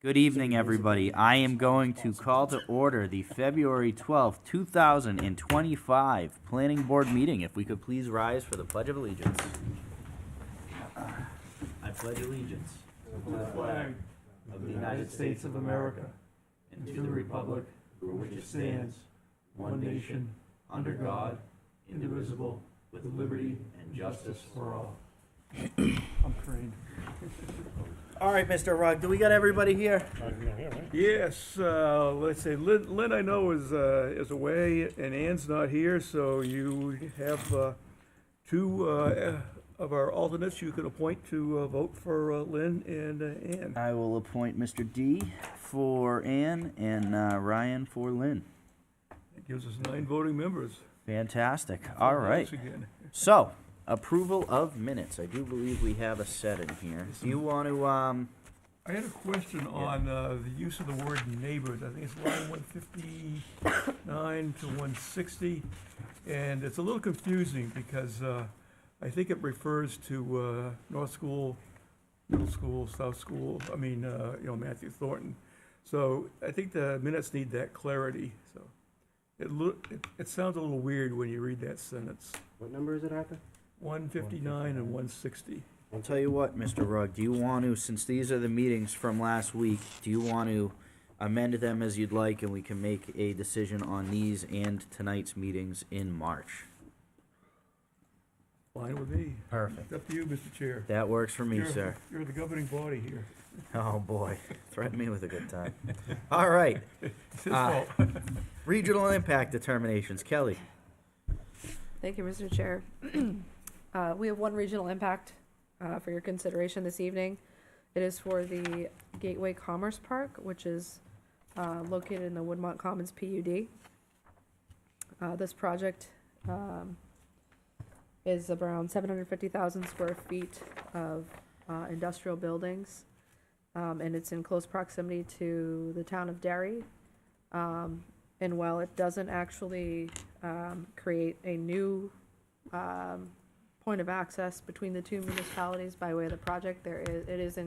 Good evening, everybody. I am going to call to order the February 12th, 2025 Planning Board meeting. If we could please rise for the Pledge of Allegiance. I pledge allegiance to the flag of the United States of America and to the republic for which it stands, one nation, under God, indivisible, with liberty and justice for all. I'm trained. All right, Mr. Rugg, do we got everybody here? Yes, let's say Lynn I know is away and Ann's not here, so you have two of our alternates you can appoint to vote for Lynn and Ann. I will appoint Mr. D for Ann and Ryan for Lynn. It gives us 9 voting members. Fantastic. All right. Again. So, approval of minutes. I do believe we have a set in here. Do you want to, I had a question on the use of the word neighbors. I think it's line 159 to 160, and it's a little confusing because I think it refers to North School, Middle School, South School, Matthew Thornton. So I think the minutes need that clarity. So it sounds a little weird when you read that sentence. What number is it, Arthur? 159 and 160. I'll tell you what, Mr. Rugg, do you want to, since these are the meetings from last week, do you want to amend them as you'd like, and we can make a decision on these and tonight's meetings in March? Fine with me. Perfect. It's up to you, Mr. Chair. That works for me, sir. You're the governing body here. Oh, boy. Threaten me with a good time. All right. It's his fault. Regional impact determinations. Kelly. Thank you, Mr. Chair. We have one regional impact for your consideration this evening. It is for the Gateway Commerce Park, which is located in the Woodmont Commons PUD. This project is around 750,000 square feet of industrial buildings, and it's in close proximity to the town of Derry. And while it doesn't actually create a new point of access between the two municipalities by way of the project, it is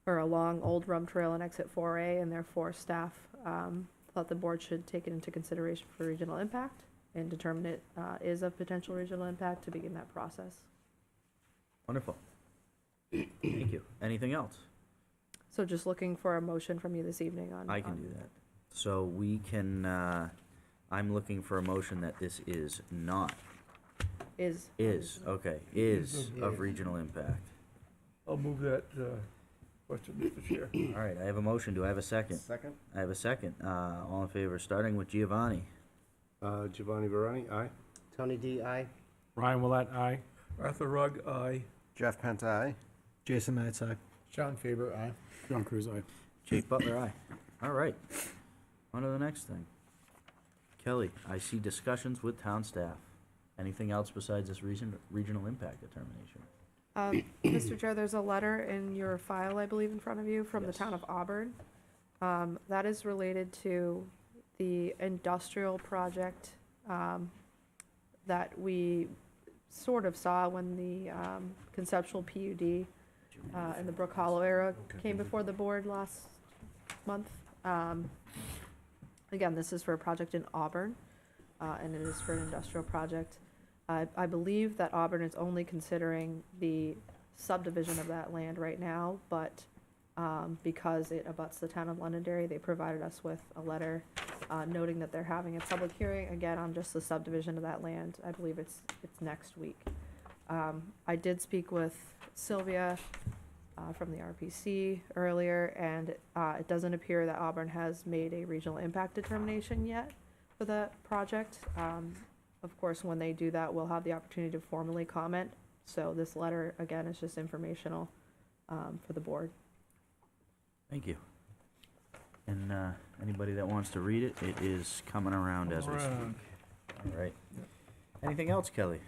or along Old Rum Trail and Exit 4A, and therefore staff thought the board should take it into consideration for regional impact and determine it is of potential regional impact to begin that process. Wonderful. Thank you. Anything else? So just looking for a motion from you this evening on. I can do that. So we can, I'm looking for a motion that this is not, okay, is of regional impact. I'll move that question, Mr. Chair. All right, I have a motion. Do I have a second? Second. I have a second. All in favor, starting with Giovanni. Giovanni Verani, aye. Tony D, aye. Ryan Willett, aye. Arthur Rugg, aye. Jeff Penta, aye. Jason Matz, aye. John Faber, aye. John Cruz, aye. Jake Butler, aye. All right. On to the next thing. Kelly, I see discussions with town staff. Anything else besides this regional impact determination? Mr. Chair, there's a letter in your file, I believe, in front of you from the town of Auburn. That is related to the industrial project that we sort of saw when the conceptual PUD in the Brook Hollow area came before the board last month. Again, this is for a project in Auburn, and it is for an industrial project. I believe that Auburn is only considering the subdivision of that land right now, but because it abuts the town of Londonderry, they provided us with a letter noting that they're having a public hearing, again, on just the subdivision of that land. I believe it's next week. I did speak with Sylvia from the RPC earlier, and it doesn't appear that Auburn has made a regional impact determination yet for the project. Of course, when they do that, we'll have the opportunity to formally comment. So this letter, again, is just informational for the board. Thank you. And anybody that wants to read it, it is coming around as we speak. All right. Anything else, Kelly?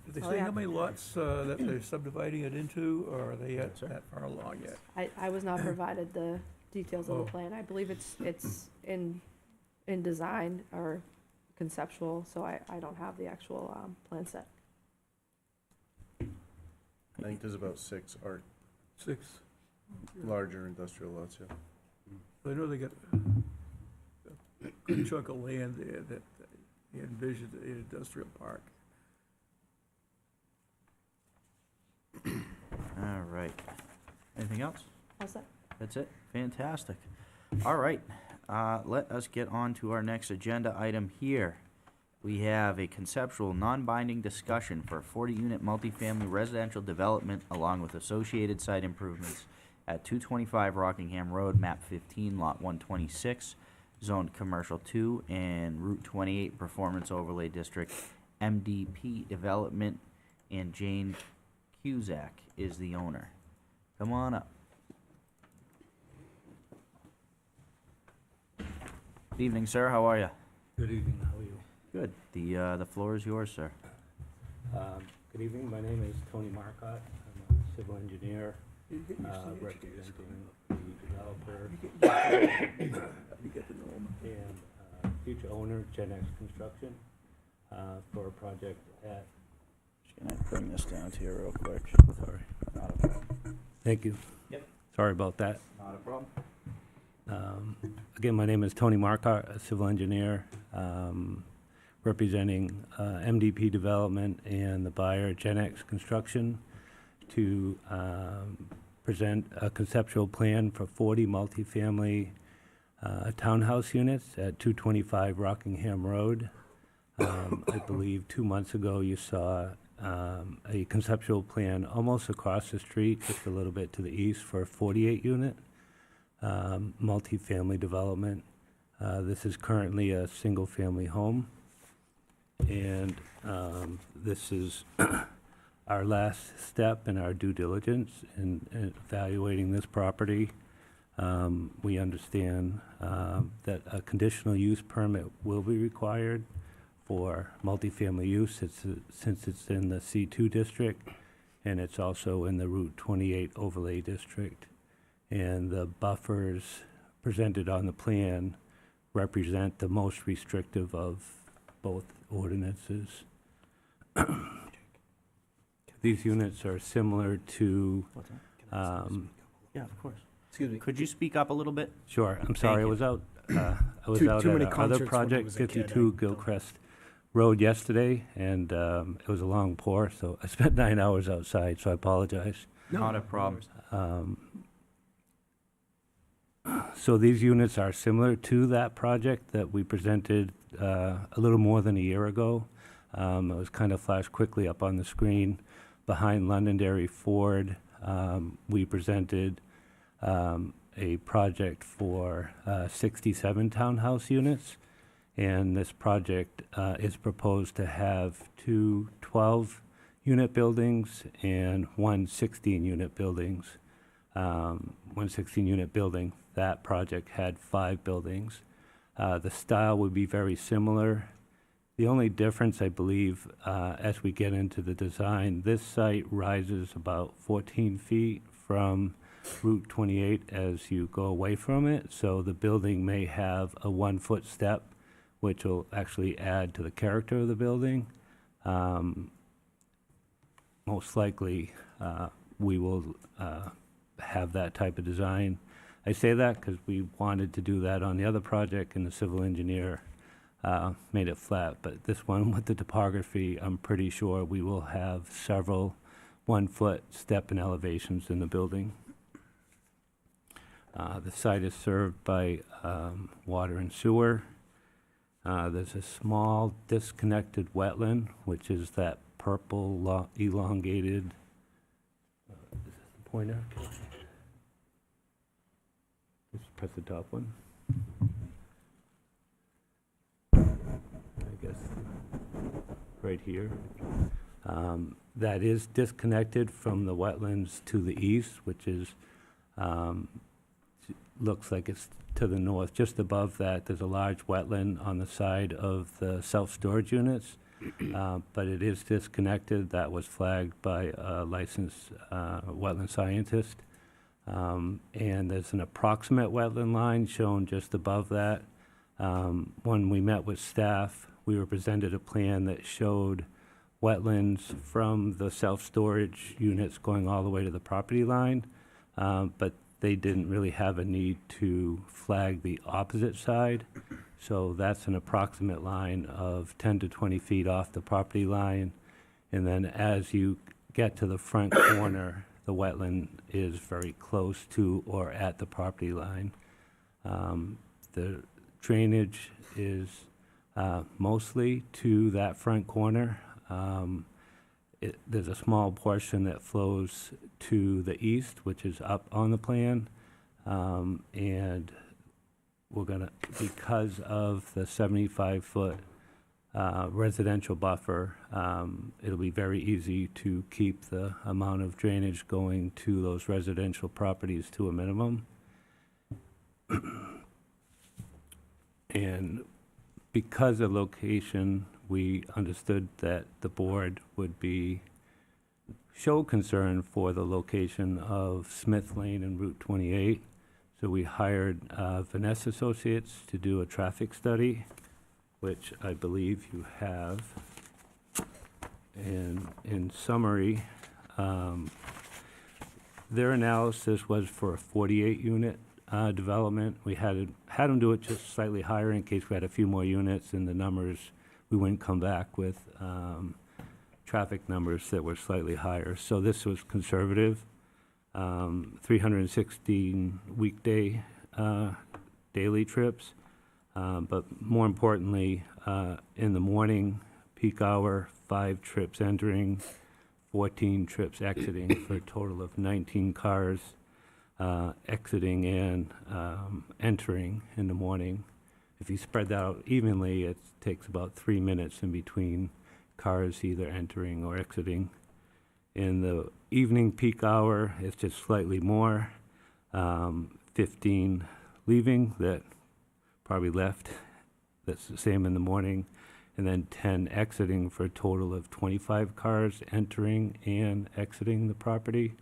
Did they Oh, say yeah. how many lots that they're subdividing it into, or are they yet that far along yet? I was not provided the details of the plan. I believe it's in design or conceptual, so I don't have the actual plan set. I think there's about 6 or 6. Larger industrial lots, yeah. I know they got a good chunk of land there that they envisioned an industrial park. All right. Anything else? How's that? That's it? Fantastic. All right, let us get on to our next agenda item here. We have a conceptual, non-binding discussion for a 40-unit multifamily residential development along with associated site improvements at 225 Rockingham Road, map 15, lot 126, zoned commercial 2, and Route 28 Performance Overlay District, MDP Development, and Jane Cusack is the owner. Come on up. Good evening, sir. How are you? Good evening, how are you? Good. The floor is yours, sir. Good evening, my name is Tony Marcotte. I'm a civil engineer You get used to the representing education. the developer You get to know 'em. and future owner, Gen X Construction, for a project at... Just gonna bring this down to you real quick. Sorry. Not a problem. Thank you. Yep. Sorry about that. Not a problem. Again, my name is Tony Marcotte, a civil engineer, representing MDP Development and the buyer, Gen X Construction, to present a conceptual plan for 40 multifamily townhouse units at 225 Rockingham Road. I believe 2 months ago you saw a conceptual plan almost across the street, just a little bit to the east, for a 48-unit multifamily development. This is currently a single-family home, and this is our last step in our due diligence in evaluating this property. We understand that a conditional use permit will be required for multifamily use since it's in the C2 district, and it's also in the Route 28 overlay district. And the buffers presented on the plan represent the most restrictive of both ordinances. These units are similar to, What's that? Yeah, of course. Excuse me. Could you speak up a little bit? sure, I'm sorry, I you. was out, I was Too out many at our other concerts when I project, was a kid, 52 I Gilcrest Road yesterday, and it was a long pour, so I spent 9 hours outside, so I apologize. Not a problem. So these units are similar to that project that we presented a little more than a year ago. It was kind of flashed quickly up on the screen. Behind Londonderry Ford, we presented a project for 67 townhouse units. And this project is proposed to have two 12-unit buildings and one 16-unit buildings. One 16-unit building, that project had 5 buildings. The style would be very similar. The only difference, I believe, as we get into the design, this site rises about 14 feet from Route 28 as you go away from it. So the building may have a 1-foot step, which will actually add to the character of the building. Most likely, we will have that type of design. I say that because we wanted to do that on the other project, and the civil engineer made it flat. But this one, with the topography, I'm pretty sure we will have several 1-foot step and elevations in the building. The site is served by water and sewer. There's a small disconnected wetland, which is that purple elongated, is this the pointer? Just press the top one. I guess right here. That is disconnected from the wetlands to the east, which is, looks like it's to the north. Just above that, there's a large wetland on the side of the self-storage units, but it is disconnected. That was flagged by a licensed wetland scientist. And there's an approximate wetland line shown just above that. When we met with staff, we were presented a plan that showed wetlands from the self-storage units going all the way to the property line. but they didn't really have a need to flag the opposite side. So that's an approximate line of 10 to 20 feet off the property line. And then as you get to the front corner, the wetland is very close to or at the property line. The drainage is mostly to that front corner. There's a small portion that flows to the east, which is up on the plan. And we're gonna, because of the 75-foot residential buffer, it'll be very easy to keep the amount of drainage going to those residential properties to a minimum. And because of location, we understood that the board would show concern for the location of Smith Lane and Route 28. So we hired Vanessa Associates to do a traffic study, which I believe you have. And in summary, their analysis was for a 48-unit development. We had them do it just slightly higher in case we had a few more units, and the numbers, we wouldn't come back with traffic numbers that were slightly higher. So this was conservative. 316 weekday daily trips, but more importantly, in the morning, peak hour, 5 trips entering, 14 trips exiting, for a total of 19 cars exiting and entering in the morning. If you spread that out evenly, it takes about 3 minutes in between cars either entering or exiting. In the evening peak hour, it's just slightly more, 15 leaving that probably left. That's the same in the morning. And then 10 exiting, for a total of 25 cars entering and exiting the property.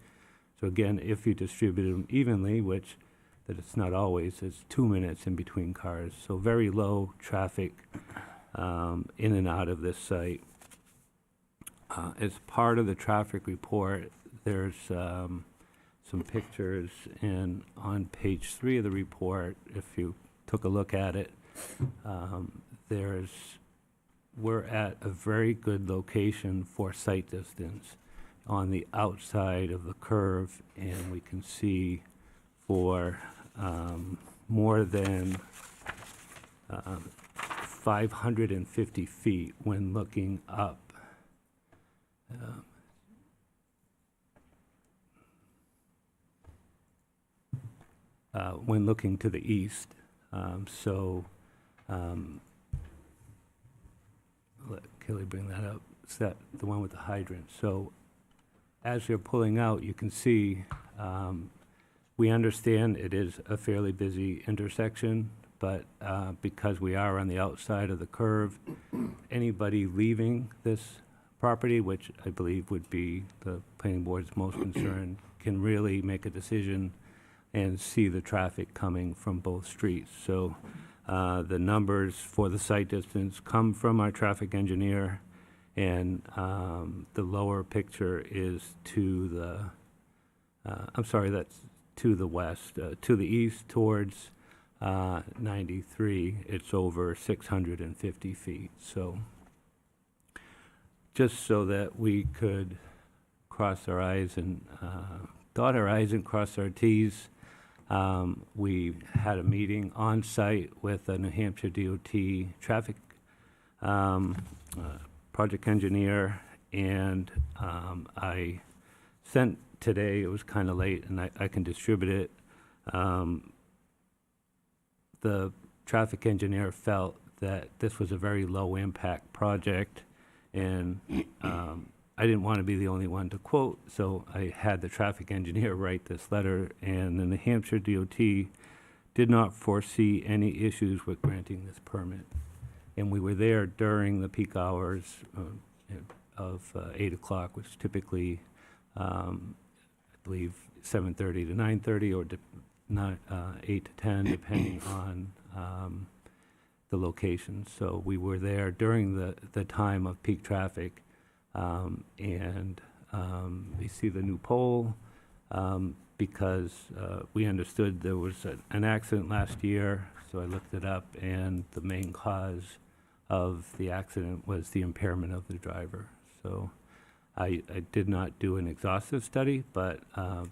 So again, if you distribute them evenly, which that it's not always, it's 2 minutes in between cars. So very low traffic in and out of this site. As part of the traffic report, there's some pictures, and on page 3 of the report, if you took a look at it, we're at a very good location for sight distance on the outside of the curve, and we can see for more than 550 feet when looking up. When looking to the east. Let Kelly bring that up. It's the one with the hydrant. So as you're pulling out, you can see, we understand it is a fairly busy intersection, but because we are on the outside of the curve, anybody leaving this property, which I believe would be the planning board's most concern, can really make a decision and see the traffic coming from both streets. So the numbers for the sight distance come from our traffic engineer, and the lower picture is to the, that's to the west. To the east towards 93, it's over 650 feet. So just so that we could cross our I's and dot our I's and cross our T's, we had a meeting on site with a New Hampshire DOT traffic project engineer, and I sent today, it was kind of late, and I can distribute it. The traffic engineer felt that this was a very low impact project, and I didn't want to be the only one to quote, so I had the traffic engineer write this letter, and the New Hampshire DOT did not foresee any issues with granting this permit. And we were there during the peak hours of 8 o'clock, which typically, I believe, 7:30 to 9:30, or 8 to 10, depending on the location. So we were there during the time of peak traffic. And you see the new pole. because we understood there was an accident last year, so I looked it up, and the main cause of the accident was the impairment of the driver. So I did not do an exhaustive study, but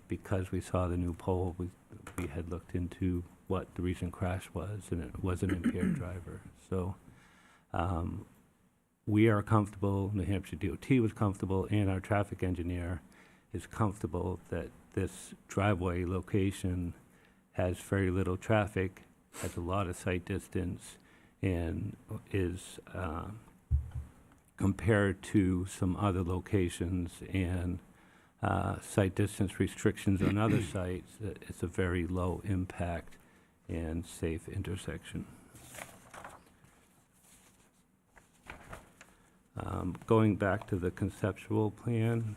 because we saw the new pole, we had looked into what the recent crash was, and it was an impaired driver. So we are comfortable, New Hampshire DOT was comfortable, and our traffic engineer is comfortable that this driveway location has very little traffic, has a lot of sight distance, and is compared to some other locations and sight distance restrictions on other sites, it's a very low impact and safe intersection. Going back to the conceptual plan,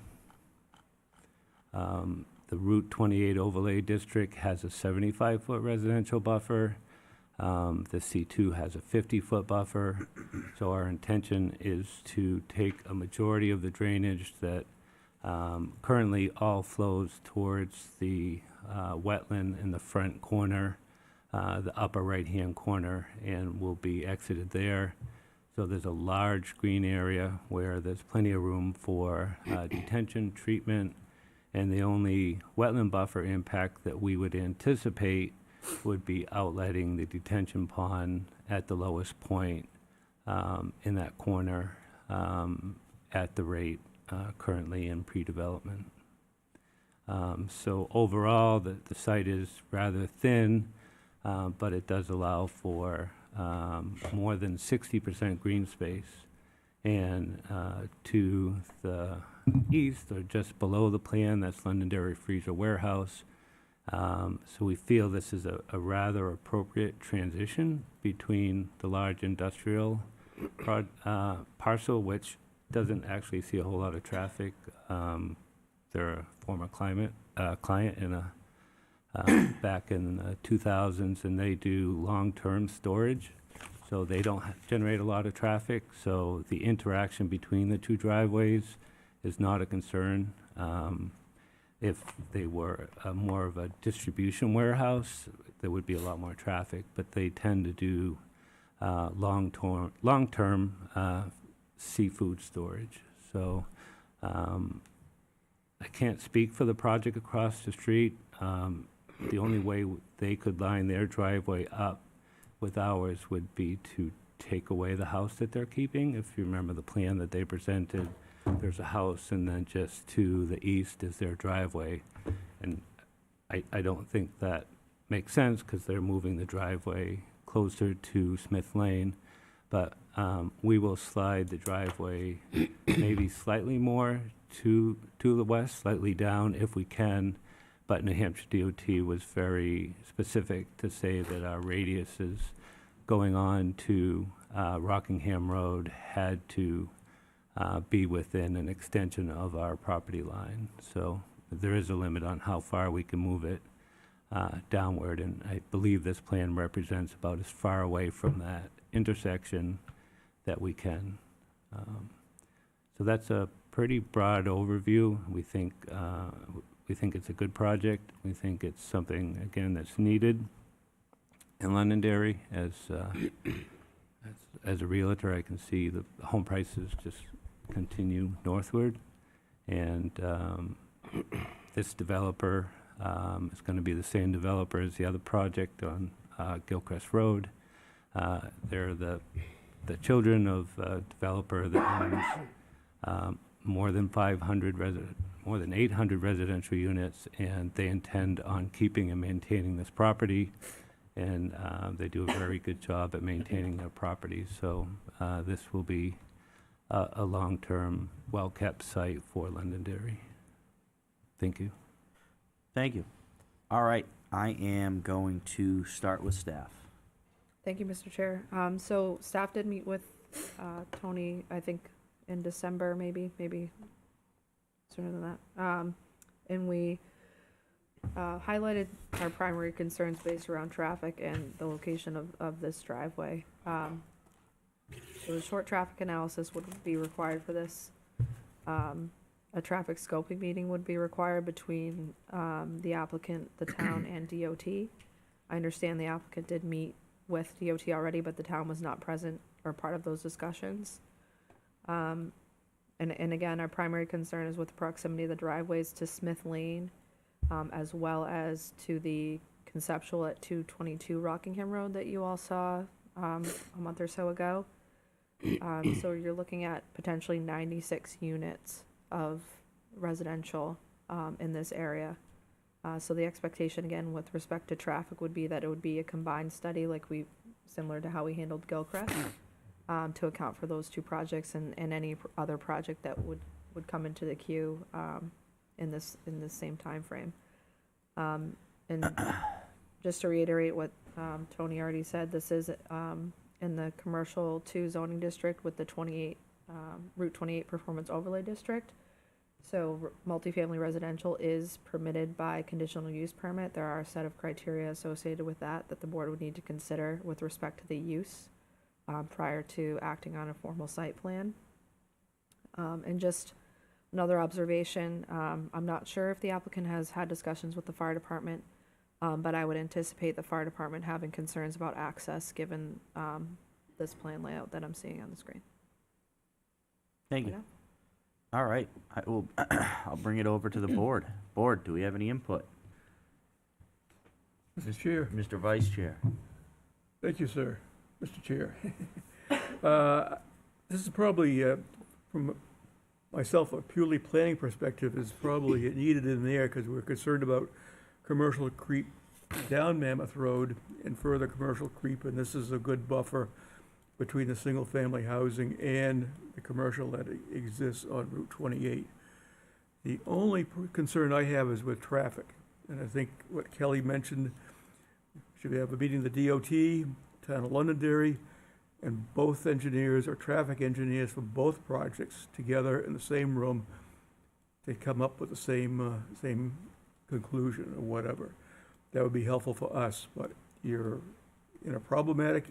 the Route 28 overlay district has a 75-foot residential buffer. The C2 has a 50-foot buffer. So our intention is to take a majority of the drainage that currently all flows towards the wetland in the front corner, the upper right-hand corner, and will be exited there. So there's a large green area where there's plenty of room for detention, treatment, and the only wetland buffer impact that we would anticipate would be outletting the detention pond at the lowest point in that corner at the rate currently in pre-development. So overall, the site is rather thin, but it does allow for more than 60% green space. And to the east, or just below the plan, that's Londonderry Freezer Warehouse. So we feel this is a rather appropriate transition between the large industrial parcel, which doesn't actually see a whole lot of traffic. They're a former client in back in the 2000s, and they do long-term storage. So they don't generate a lot of traffic. So the interaction between the two driveways is not a concern. If they were more of a distribution warehouse, there would be a lot more traffic, but they tend to do long-term seafood storage. So I can't speak for the project across the street. The only way they could line their driveway up with ours would be to take away the house that they're keeping. If you remember the plan that they presented, there's a house, and then just to the east is their driveway. And I don't think that makes sense, because they're moving the driveway closer to Smith Lane. But we will slide the driveway maybe slightly more to the west, slightly down if we can. But New Hampshire DOT was very specific to say that our radiuses going on to Rockingham Road had to be within an extension of our property line. So there is a limit on how far we can move it downward, and I believe this plan represents about as far away from that intersection that we can. So that's a pretty broad overview. We think it's a good project. We think it's something, again, that's needed in Londonderry. As a realtor, I can see the home prices just continue northward, and this developer is going to be the same developer as the other project on Gilchrist Road. They're the children of a developer that owns more than 800 residential units, and they intend on keeping and maintaining this property, and they do a very good job at maintaining their property. So this will be a long-term, well-kept site for Londonderry. Thank you. Thank you. All right, I am going to start with staff. Thank you, Mr. Chair. So staff did meet with Tony, I think, in December, maybe sooner than that. And we highlighted our primary concerns based around traffic and the location of this driveway. So a short traffic analysis would be required for this. a traffic scoping meeting would be required between the applicant, the town, and DOT. I understand the applicant did meet with DOT already, but the town was not present or part of those discussions. And again, our primary concern is with the proximity of the driveways to Smith Lane, as well as to the conceptual at 222 Rockingham Road that you all saw a month or so ago. So you're looking at potentially 96 units of residential in this area. So the expectation, again, with respect to traffic, would be that it would be a combined study, similar to how we handled Gilchrist, to account for those two projects and any other project that would come into the queue in this same timeframe. And just to reiterate what Tony already said, this is in the commercial 2 zoning district with the Route 28 performance overlay district. So multifamily residential is permitted by conditional use permit. There are a set of criteria associated with that the board would need to consider with respect to the use prior to acting on a formal site plan. And just another observation, I'm not sure if the applicant has had discussions with the fire department, but I would anticipate the fire department having concerns about access given this plan layout that I'm seeing on the screen. Thank you. Yeah. All right, I'll bring it over to the board. Board, do we have any input? Mr. Chair. Mr. Vice Chair? Thank you, sir, Mr. Chair. This is probably, from myself, a purely planning perspective, is probably needed in there because we're concerned about commercial creep down Mammoth Road and further commercial creep, and this is a good buffer between the single-family housing and the commercial that exists on Route 28. The only concern I have is with traffic, and I think what Kelly mentioned, should have a meeting of the DOT, Town of Londonderry, and both engineers or traffic engineers for both projects together in the same room to come up with the same conclusion or whatever. That would be helpful for us, but you're in a problematic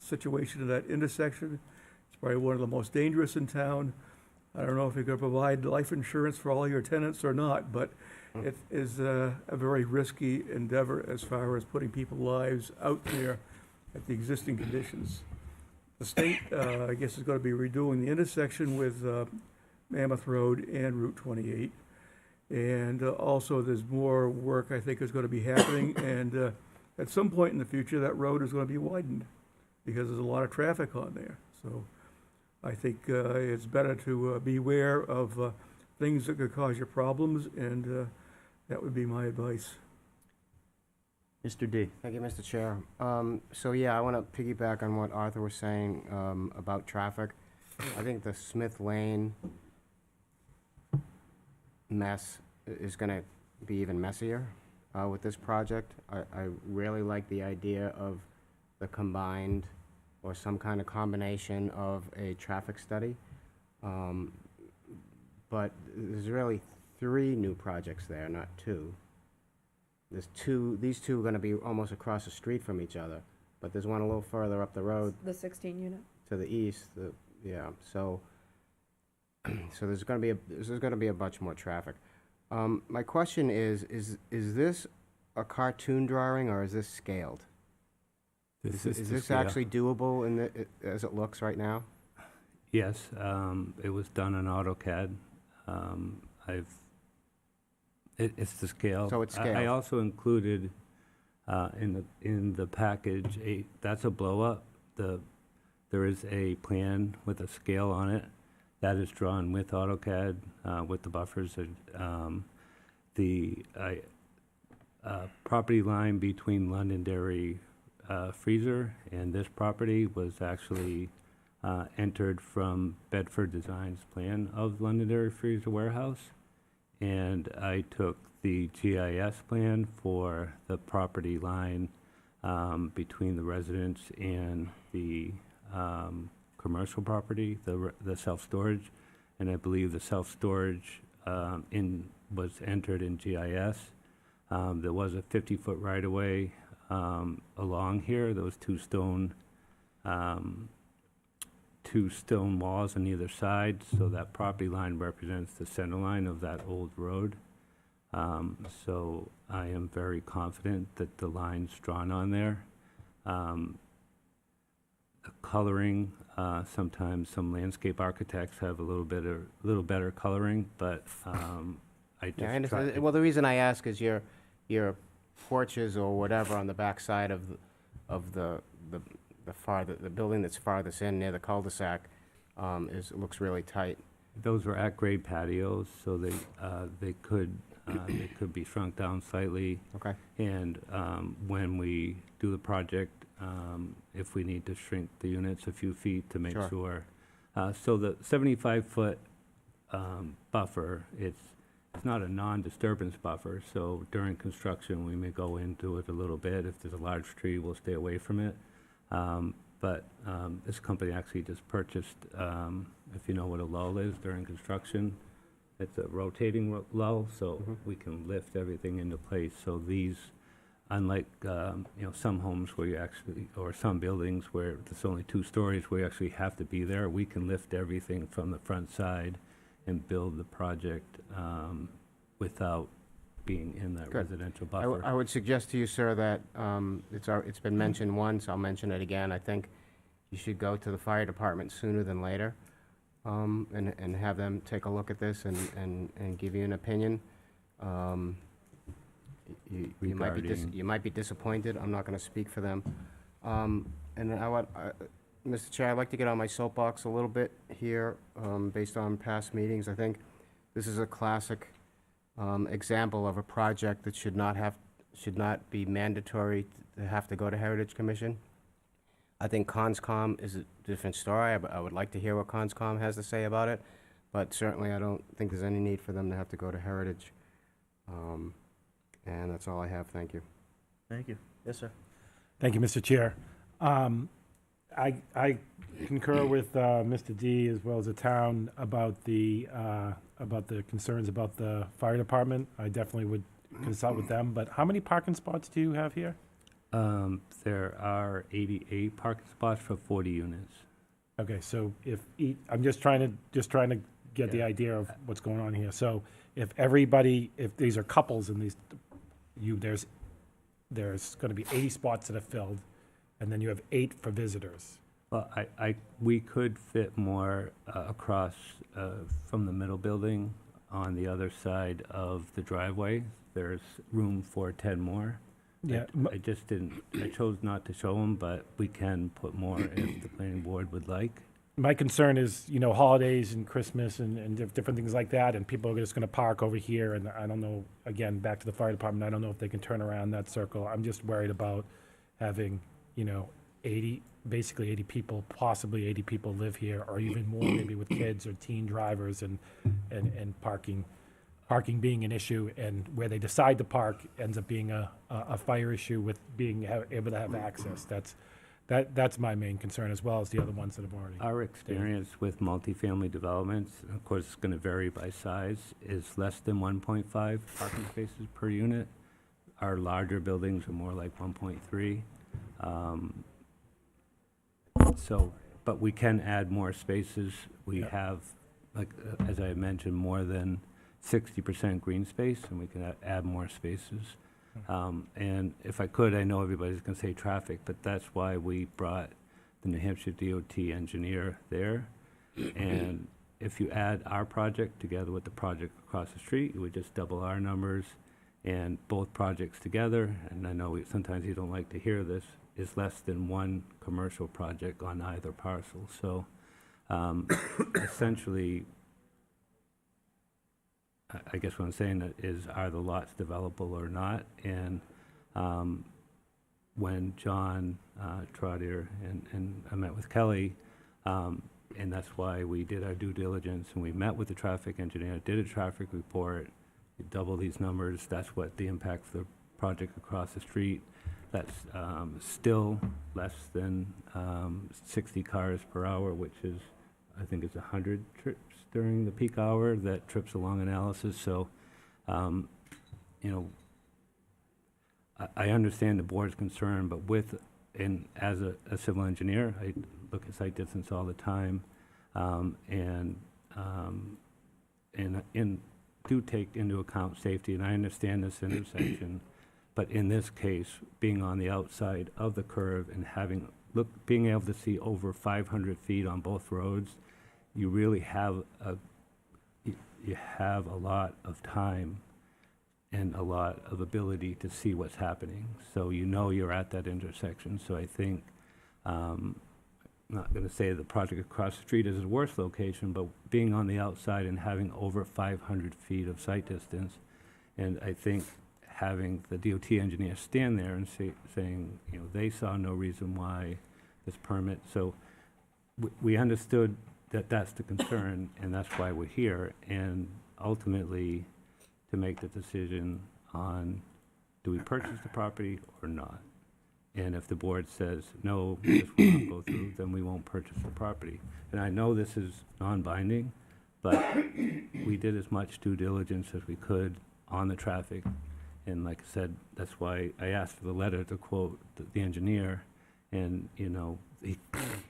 situation in that intersection. It's probably one of the most dangerous in town. I don't know if you're going to provide life insurance for all your tenants or not, but it is a very risky endeavor as far as putting people's lives out there at the existing conditions. The state, I guess, is going to be redoing the intersection with Mammoth Road and Route 28. And also, there's more work, I think, is going to be happening. And at some point in the future, that road is going to be widened because there's a lot of traffic on there. So I think it's better to be aware of things that could cause you problems, and that would be my advice. Mr. D? Thank you, Mr. Chair. So yeah, I want to piggyback on what Arthur was saying about traffic. I think the Smith Lane mess is going to be even messier with this project. I really like the idea of the combined or some kind of combination of a traffic study. But there's really 3 new projects there, not 2. These two are going to be almost across the street from each other, but there's one a little further up the road The 16 unit. to the east. Yeah, so there's going to be a bunch more traffic. My question is this a cartoon drawing or is this scaled? Is the this scale. actually doable as it looks right now? Yes, it was done in AutoCAD. It's the scale. So it's I scaled. also included in the package that's a blow up. There is a plan with a scale on it that is drawn with AutoCAD with the buffers. The property line between Londonderry Freezer and this property was actually entered from Bedford Design's plan of Londonderry Freezer Warehouse. And I took the GIS plan for the property line between the residence and the commercial property, the self-storage. And I believe the self-storage was entered in GIS. There was a 50-foot right-of-way along here. Those 2 stone two stone walls on either side, so that property line represents the center line of that old road. So I am very confident that the lines drawn on there. The coloring, sometimes some landscape architects have a little better coloring, but I just Yeah, I try. understand. Well, the reason I ask is your porches or whatever on the backside of the building that's farthest in near the cul-de-sac, looks really tight. Those were at-grade patios, so they could be shrunk down slightly. Okay, And when we do the project, if we need to shrink the units a few feet to make Sure. sure. So the 75-foot buffer, it's not a non-disturbance buffer, so during construction, we may go into it a little bit. If there's a large tree, we'll stay away from it. But this company actually just purchased, if you know what a lull is during construction, it's a rotating lull, so we can lift everything into place. So these, unlike, some homes where you actually, or some buildings where there's only 2 stories, where you actually have to be there, we can lift everything from the front side and build the project without being in that Good. residential I buffer. would suggest to you, sir, that it's been mentioned once, I'll mention it again. I think you should go to the fire department sooner than later, and have them take a look at this and give you an opinion. You might be Regarding- you might be disappointed, I'm not gonna speak for them. And Mr. Chair, I'd like to get on my soapbox a little bit here, based on past meetings. I think this is a classic example of a project that should not be mandatory to have to go to Heritage Commission. I think Conscom is a different story. I would like to hear what Conscom has to say about it, but certainly I don't think there's any need for them to have to go to Heritage. And that's all I have. Thank you. Thank you. Yes, sir. Thank you, Mr. Chair. I concur with Mr. D as well as the town about the concerns about the fire department. I definitely would consult with them, but how many parking spots do you have here? There are 88 parking spots for 40 units. Okay, so I'm just trying to get the Yeah. idea of what's going on here. So if these are couples and there's gonna be 80 spots that are filled, and then you have 8 for visitors. Well, we could fit more across from the middle building on the other side of the driveway. There's room for 10 more. Yeah, I chose not to show them, but we can put more if the planning board would like. my concern is, holidays and Christmas and different things like that, and people are just gonna park over here, and I don't know, again, back to the fire department, I don't know if they can turn around that circle. I'm just worried about having, 80 people, possibly 80 people live here, or even more, maybe with kids or teen drivers, and parking being an issue, and where they decide to park ends up being a fire issue with being able to have access. That's my main concern, as well as the other ones that have already. Our experience with multifamily developments, of course, it's gonna vary by size, is less than 1.5 parking spaces per unit. Our larger buildings are more like 1.3. But we can add more spaces. We Yeah. have, as I mentioned, more than 60% green space, and we can add more spaces. And if I could, I know everybody's gonna say traffic, but that's why we brought the New Hampshire DOT engineer there. And if you add our project together with the project across the street, it would just double our numbers. And both projects together, and I know sometimes you don't like to hear this, is less than 1 commercial project on either parcel. So essentially, I guess what I'm saying is, are the lots developable or not? And when John Trotter and I met with Kelly, and that's why we did our due diligence, and we met with the traffic engineer, did a traffic report, double these numbers, that's what the impact for the project across the street. That's still less than 60 cars per hour, which is, I think it's 100 trips during the peak hour, that trips along analysis. So, I understand the board's concern, but with and as a civil engineer, I look at site distance all the time, and do take into account safety, and I understand this intersection, but in this case, being on the outside of the curve and being able to see over 500 feet on both roads, you really have you have a lot of time and a lot of ability to see what's happening. So you know you're at that intersection. So I think, I'm not going to say the project across the street is the worst location, but being on the outside and having over 500 feet of sight distance, and I think having the DOT engineer stand there and saying, you know, they saw no reason why this permit. So we understood that that's the concern, and that's why we're here, and ultimately to make the decision on, do we purchase the property or not? And if the board says, no, this will not go through, then we won't purchase the property. And I know this is non-binding, but we did as much due diligence as we could on the traffic. And like I said, that's why I asked for the letter to quote the engineer. And, you know,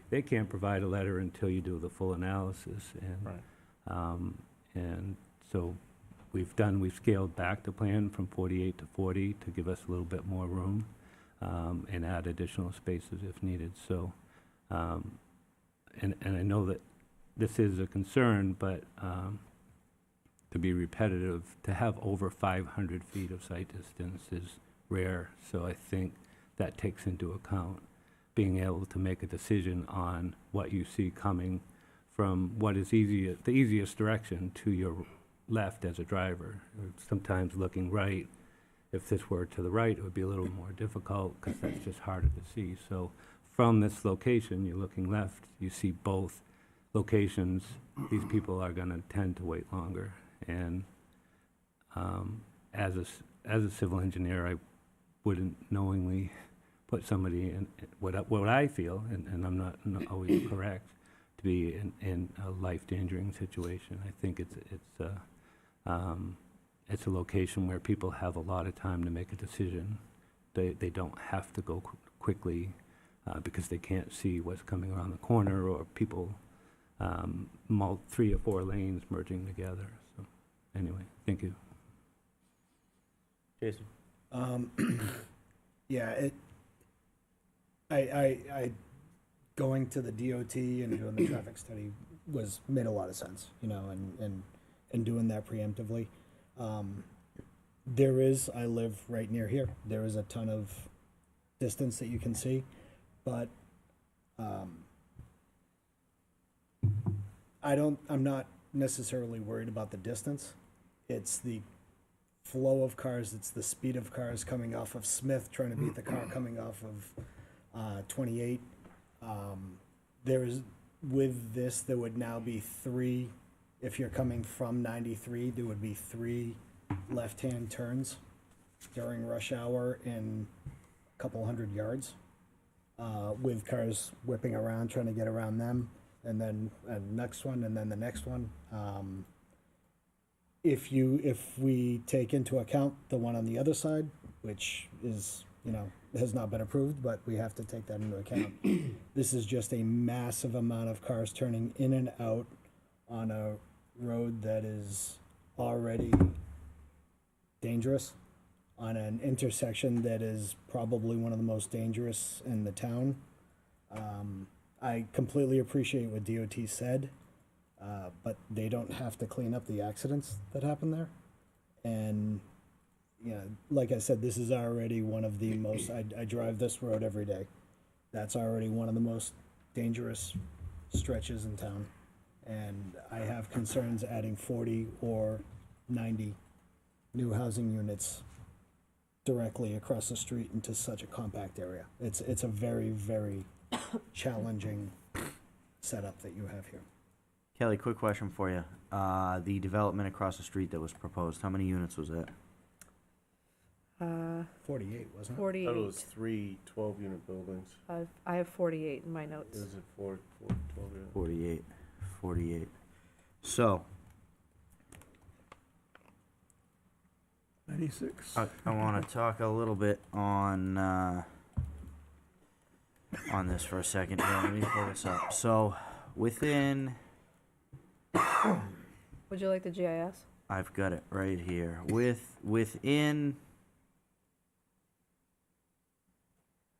they can't provide a letter until you do the full analysis. And, and so we've scaled back the plan from 48 to 40 to give us a little bit more room, and add additional spaces if needed. So, and I know that this is a concern, but to be repetitive, to have over 500 feet of sight distance is rare. So I think that takes into account being able to make a decision on what you see coming from what is the easiest direction to your left as a driver. Sometimes looking right, if this were to the right, it would be a little more difficult because that's just harder to see. So from this location, you're looking left, you see both locations. These people are going to tend to wait longer. And as a civil engineer, I wouldn't knowingly put somebody in what I feel, and I'm not always correct, to be in a life-endangering situation. I think it's a location where people have a lot of time to make a decision. They don't have to go quickly because they can't see what's coming around the corner, or people 3 or 4 lanes merging together. So anyway, thank you. Jason? Yeah, I going to the DOT and doing the traffic study made a lot of sense, you know, and doing that preemptively. I live right near here. There is a ton of distance that you can see, but I'm not necessarily worried about the distance. It's the flow of cars, it's the speed of cars coming off of Smith, trying to beat the car coming off of 28. There would now be 3, if you're coming from 93, there would be 3 left-hand turns during rush hour in a couple hundred yards, with cars whipping around, trying to get around them, and then next one, and then the next one. If we take into account the one on the other side, which is, you know, has not been approved, but we have to take that into account. This is just a massive amount of cars turning in and out on a road that is already dangerous, on an intersection that is probably one of the most dangerous in the town. I completely appreciate what DOT said, but they don't have to clean up the accidents that happen there. And, you know, like I said, this is already one of the most, I drive this road every day. That's already one of the most dangerous stretches in town. And I have concerns adding 40 or 90 new housing units directly across the street into such a compact area. It's a very, very challenging setup that you have here. Kelly, quick question for you. The development across the street that was proposed, how many units was it? 48, wasn't it? 48. I thought it was 3 12-unit buildings. I have 48 in my notes. Is it 4 12 unit? 48. 48. So, 96. I want to talk a little bit on on this for a second here. Let me pull this up. So within, Would you like the GIS? I've got it right here. Within,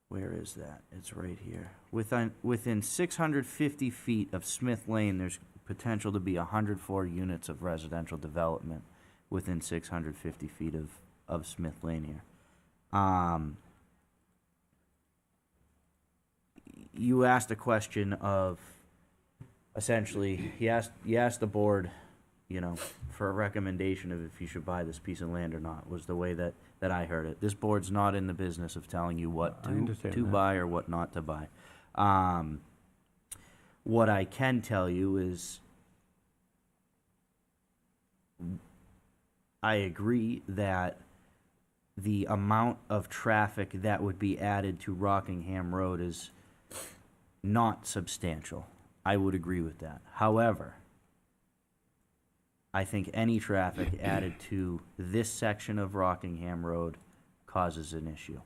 where is that? It's right here. Within 650 feet of Smith Lane, there's potential to be 104 units of residential development within 650 feet of Smith Lane here. You asked a question of, essentially, you asked the board, you know, for a recommendation of if you should buy this piece of land or not, was the way that I heard it. This board's not in the business of telling you what I understand to that. buy or what not to buy. What I can tell you is, I agree that the amount of traffic that would be added to Rockingham Road is not substantial. I would agree with that. However, I think any traffic added to this section of Rockingham Road causes an issue.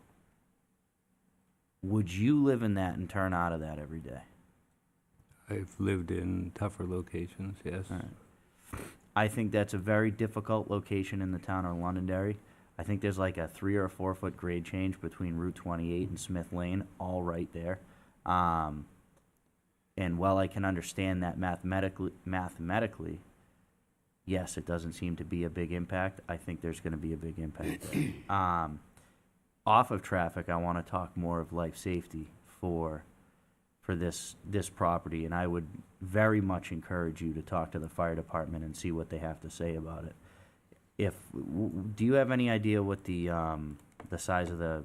Would you live in that and turn out of that every day? I've lived in tougher locations, yes. All right. I think that's a very difficult location in the town of Londonderry. I think there's like a 3 or 4 foot grade change between Route 28 and Smith Lane, all right there. And while I can understand that mathematically, yes, it doesn't seem to be a big impact. I think there's going to be a big impact there. Off of traffic, I want to talk more of life safety for this property, and I would very much encourage you to talk to the fire department and see what they have to say about it. Do you have any idea what the size of the,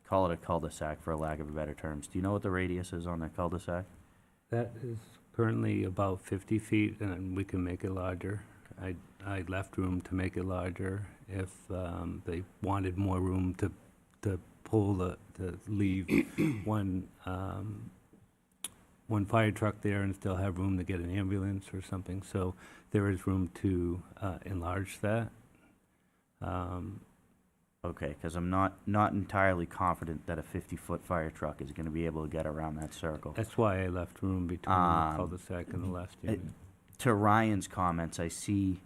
call it a cul-de-sac for a lack of better terms? Do you know what the radius is on that cul-de-sac? That is currently about 50 feet, and we can make it larger. I left room to make it larger if they wanted more room to pull to leave one fire truck there and still have room to get an ambulance or something. So there is room to enlarge that. Okay, because I'm not entirely confident that a 50-foot fire truck is going to be able to get around that circle. That's why I left room between the cul-de-sac and the last unit. To Ryan's comments, I see,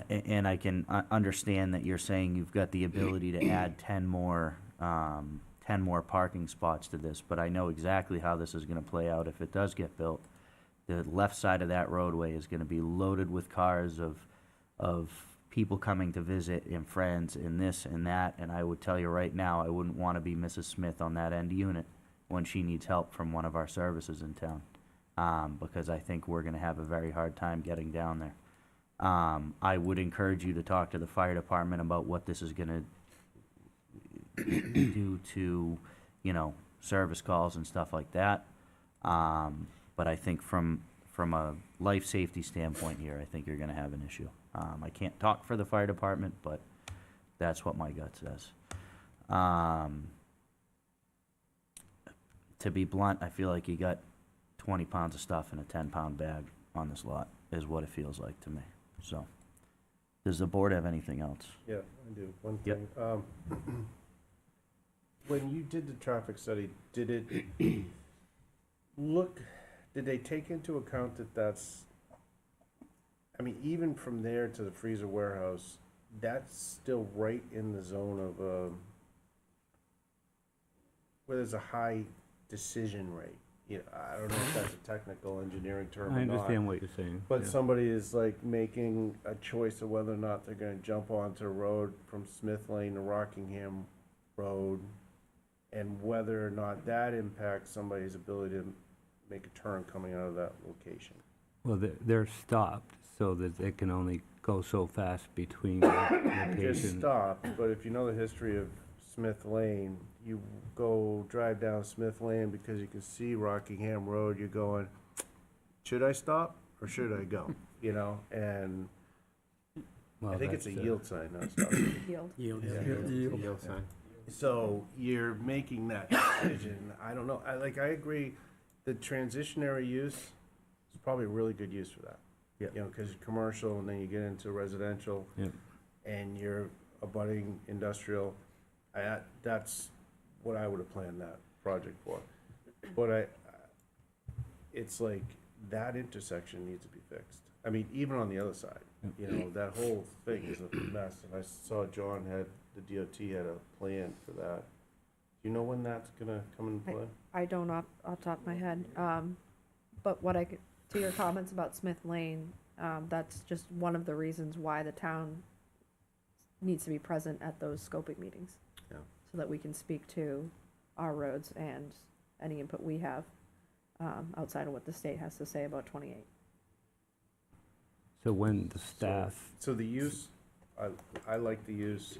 and I can understand that you're saying you've got the ability to add 10 more parking spots to this, but I know exactly how this is going to play out if it does get built. The left side of that roadway is going to be loaded with cars of people coming to visit and friends and this and that, and I would tell you right now, I wouldn't want to be Mrs. Smith on that end unit when she needs help from one of our services in town, because I think we're going to have a very hard time getting down there. I would encourage you to talk to the fire department about what this is going to do to, you know, service calls and stuff like that. But I think from a life safety standpoint here, I think you're going to have an issue. I can't talk for the fire department, but that's what my gut says. To be blunt, I feel like you got 20 pounds of stuff in a 10-pound bag on this lot, is what it feels like to me. So, does the board have anything else? Yeah, I do. One Yep. thing. When you did the traffic study, did it did they take into account that's, I mean, even from there to the freezer warehouse, that's still right in the zone of, where there's a high decision rate. You know, I don't know if that's a technical engineering term or I not. understand what you're saying. But yeah. somebody is like making a choice of whether or not they're gonna jump onto a road from Smith Lane to Rockingham Road, and whether or not that impacts somebody's ability to make a turn coming out of that location. Well, they're stopped so that they can only go so fast between They're locations. stopped, but if you know the history of Smith Lane, you drive down Smith Lane because you can see Rockingham Road, you're going, should I stop or should I go? You know, and Well, I think it's a that's, yield sign, not stop. Yield. Yield sign. So you're making that decision. I don't know. I agree. The transitionary use is probably a really good use for that. Yeah. You know, because commercial and then you get into residential Yep. and you're abutting industrial. That's what I would have planned that project for. But it's like, that intersection needs to be fixed. I mean, even on the other side, you know, that whole thing is a mess, and I saw John had, the DOT had a plan for that. Do you know when that's gonna come into play? I don't off the top of my head, but what I could, to your comments about Smith Lane, that's just one of the reasons why the town needs to be present at those scoping meetings. Yeah. So that we can speak to our roads and any input we have, outside of what the state has to say about 28. So when the staff, So the use, I like the use,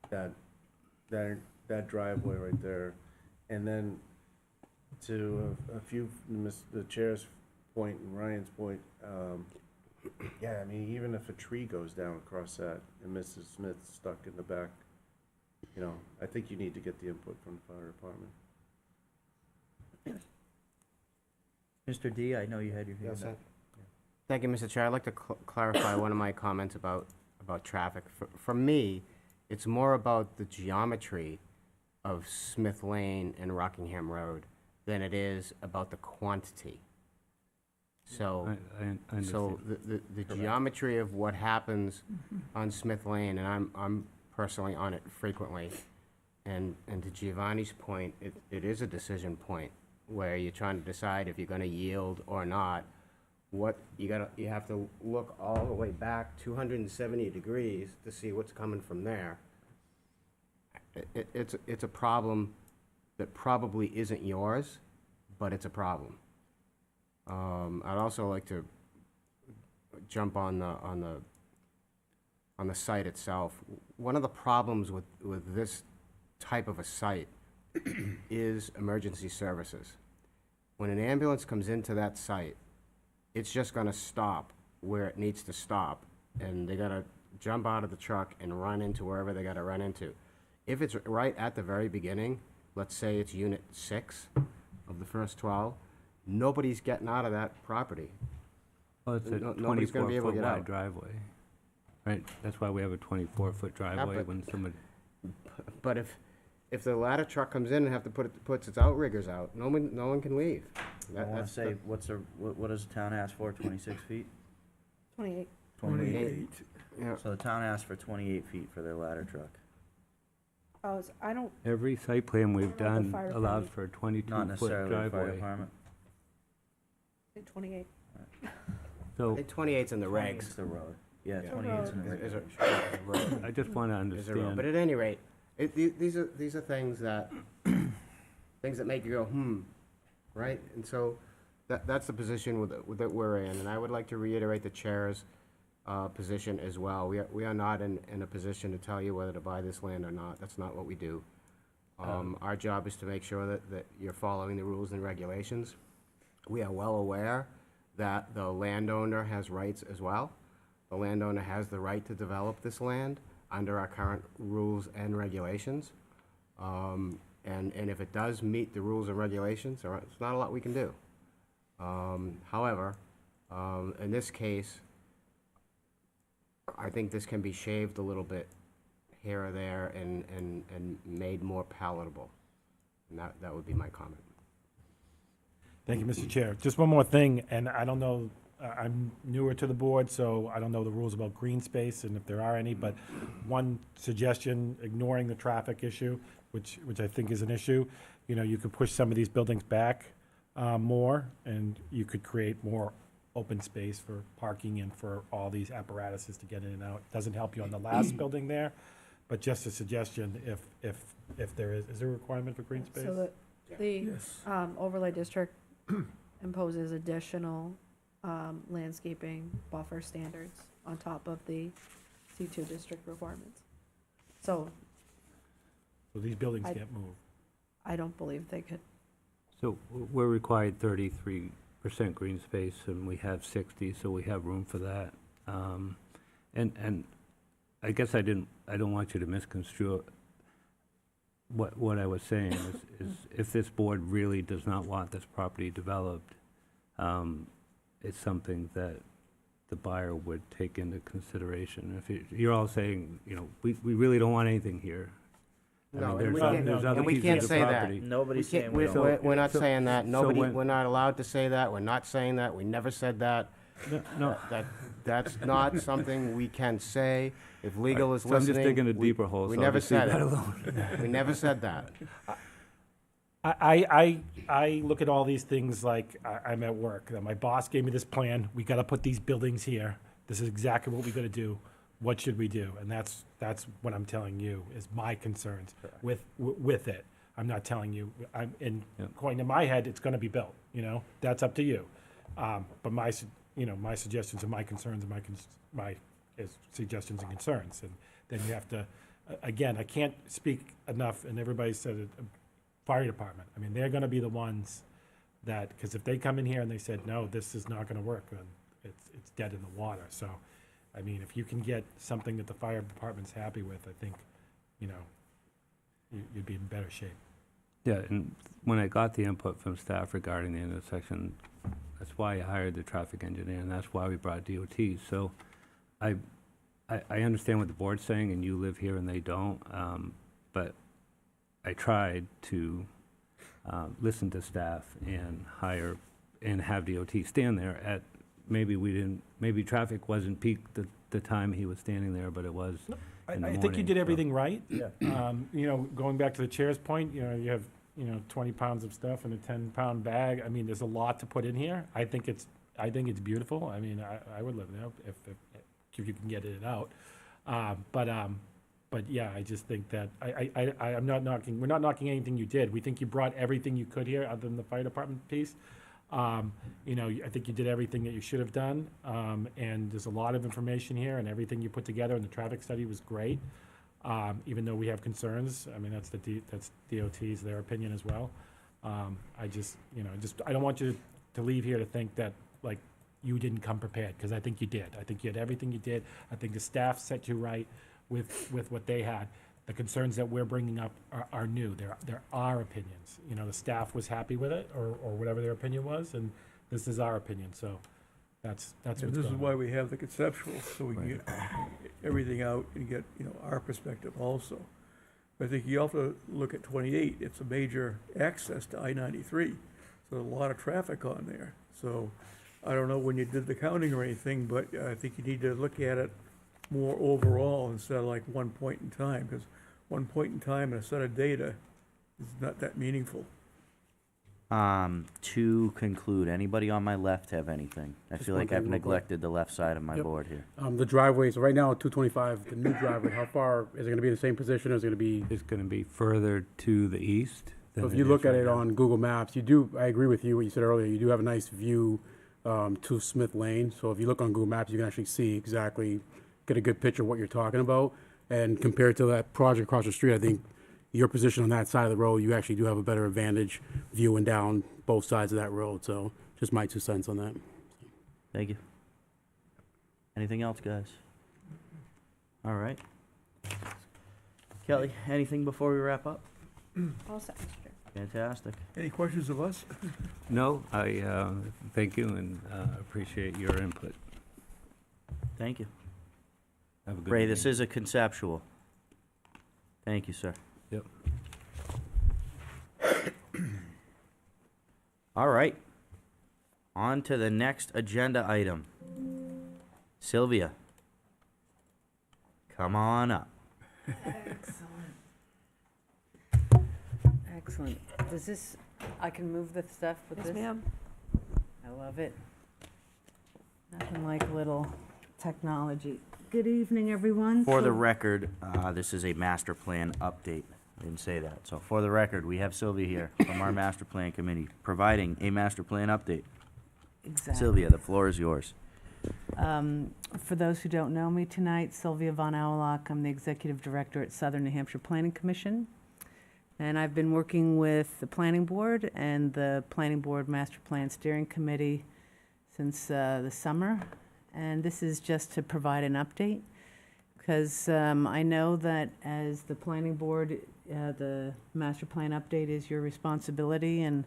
that driveway right there. And then to a few, the chair's point and Ryan's point, yeah, I mean, even if a tree goes down across that and Mrs. Smith's stuck in the back, you know, I think you need to get the input from the fire department. Mr. D, I know you had your hand up. Thank you, Mr. Chair. I'd like to clarify one of my comments about traffic. For me, it's more about the geometry of Smith Lane and Rockingham Road than it is about the quantity. So, I understand. the geometry of what happens on Smith Lane, and I'm personally on it frequently, and to Giovanni's point, it is a decision point where you're trying to decide if you're gonna yield or not. What, you have to look all the way back 270 degrees to see what's coming from there. It's a problem that probably isn't yours, but it's a problem. I'd also like to jump on the site itself. One of the problems with this type of a site is emergency services. When an ambulance comes into that site, it's just gonna stop where it needs to stop, and they gotta jump out of the truck and run into wherever they gotta run into. If it's right at the very beginning, let's say it's unit 6 of the first 12, nobody's getting out of that property. Well, it's a Nobody's gonna be able to 24-foot get wide out. driveway, right? That's why we have a 24-foot driveway but- when somebody, But if the ladder truck comes in and have to puts its outriggers out, no one can leave. I wanna say, what does the town ask for, 26 feet? 28. 28. Yeah. So the town asked for 28 feet for their ladder truck. Oh, I don't, every site plan we've I don't know if done the fire allows department- for a Not 22-foot necessarily the fire driveway. department. think 28. So 28's in the 28's regs. the road. Yeah, Yeah. 28's in the Is regulation. it- I just want to Is there a- But understand, at any rate, these are things that, things that make you go, right? And so, that's the position that we're in, and I would like to reiterate the chair's position as well. We are not in a position to tell you whether to buy this land or not. That's not what we do. Our job is to make sure that you're following the rules and regulations. We are well aware that the landowner has rights as well. The landowner has the right to develop this land under our current rules and regulations. And if it does meet the rules and regulations, all right, it's not a lot we can do. However, in this case, I think this can be shaved a little bit here or there and made more palatable. And that would be my comment. Thank you, Mr. Chair. Just one more thing, and I don't know, I'm newer to the board, so I don't know the rules about green space and if there are any, but one suggestion, ignoring the traffic issue, which I think is an issue, you could push some of these buildings back more, and you could create more open space for parking and for all these apparatuses to get in and out. Doesn't help you on the last building there, but just a suggestion, if there is there a requirement for green space? So the Yes. overlay district imposes additional landscaping buffer standards on top of the C2 district requirements. So So these buildings I- can't move. I don't believe they could. so we're required 33% green space, and we have 60, so we have room for that. And I guess I don't want you to misconstrue what I was saying is if this board really does not want this property developed, it's something that the buyer would take into consideration. If you're all saying, we really don't want anything here, No, mean, and we there's can't- there's other and we pieces can't of say that. property. Nobody's We can't- saying we we're- don't. We're not So- saying that. Nobody, when- we're not allowed to say that. We're not saying that. We never said that. No, That's not something we can say. If legal is so I'm listening. just digging a we- deeper hole, We so never obviously said that it. alone. We never said that. I look at all these things like I'm at work. My boss gave me this plan. We got to put these buildings here. This is exactly what we got to do. What should we do? And that's what I'm telling you is my concerns with it. I'm not telling you. According to my head, it's going to be built. That's up to you. But my suggestions and my concerns and my suggestions and concerns. And then you have to, again, I can't speak enough. And everybody said it. Fire department. I mean, they're going to be the ones that, because if they come in here and they said, no, this is not going to work, then it's dead in the water. So, I mean, if you can get something that the fire department's happy with, I think, you'd be in better shape. Yeah, and when I got the input from staff regarding the intersection, that's why I hired the traffic engineer, and that's why we brought DOT. So I understand what the board's saying, and you live here and they don't, but I tried to listen to staff and hire and have DOT stand there at, maybe traffic wasn't peaked the time he was standing there, but it was in the I think you morning, did so- everything right. Going back to the chair's point, you have 20 pounds of stuff in a 10-pound bag. I mean, there's a lot to put in here. I think it's beautiful. I mean, I would live there if you can get it out. But yeah, I just think that I'm not knocking. We're not knocking anything you did. We think you brought everything you could here, other than the fire department piece. I think you did everything that you should have done. And there's a lot of information here, and everything you put together. And the traffic study was great. Even though we have concerns, I mean that's DOT's their opinion as well. I don't want you to leave here to think that like you didn't come prepared, because I think you did. I think you had everything you did. I think the staff set you right with what they had. The concerns that we're bringing up are new. There are opinions. The staff was happy with it, or whatever their opinion was, and this is our opinion. So that's what's And this is going why on. we have the conceptual, so we can get everything out and get, our perspective also. I think you also look at 28, it's a major access to I-93, so a lot of traffic on there. So I don't know when you did the counting or anything, but I think you need to look at it more overall instead of like one point in time, because one point in time and a set of data is not that meaningful. To conclude, anybody on my left have anything? I Just feel one like thing I've real quick. neglected the left side of my Yep. board here. The driveways, right now, 225, the new driveway, how far, is it gonna be in the same position, or is it gonna be? It's going to be further to the east than So if it you is look at right it now. on Google Maps, I agree with you, what you said earlier, you do have a nice view to Smith Lane. So if you look on Google Maps, you can actually see exactly, get a good picture of what you're talking about. And compared to that project across the street, I think your position on that side of the road, you actually do have a better advantage viewing down both sides of that road. So just my 2 cents on that. Thank you. Anything else, guys? All right. Kelly, anything before we wrap up? All set, Mr. Chair. Fantastic. Any questions of us? No, I thank you and appreciate your input. Thank you. Have a good Ray, evening. this is a conceptual. Thank you, sir. Yep. All right. On to the next agenda item. Sylvia, come on up. Excellent. Does this, I can move the stuff with Yes, this? ma'am. I love it. Nothing like a little technology. Good evening, everyone. For the So- record, this is a master plan update. I didn't say that. So for the record, we have Sylvia here from our master plan committee providing a master plan update. Exactly. Sylvia, the floor is yours. For those who don't know me tonight, Sylvia Von Aulock. I'm the Executive Director at Southern New Hampshire Planning Commission. And I've been working with the Planning Board and the Planning Board Master Plan Steering Committee since the summer. And this is just to provide an update, because I know that as the Planning Board, the Master Plan update is your responsibility, and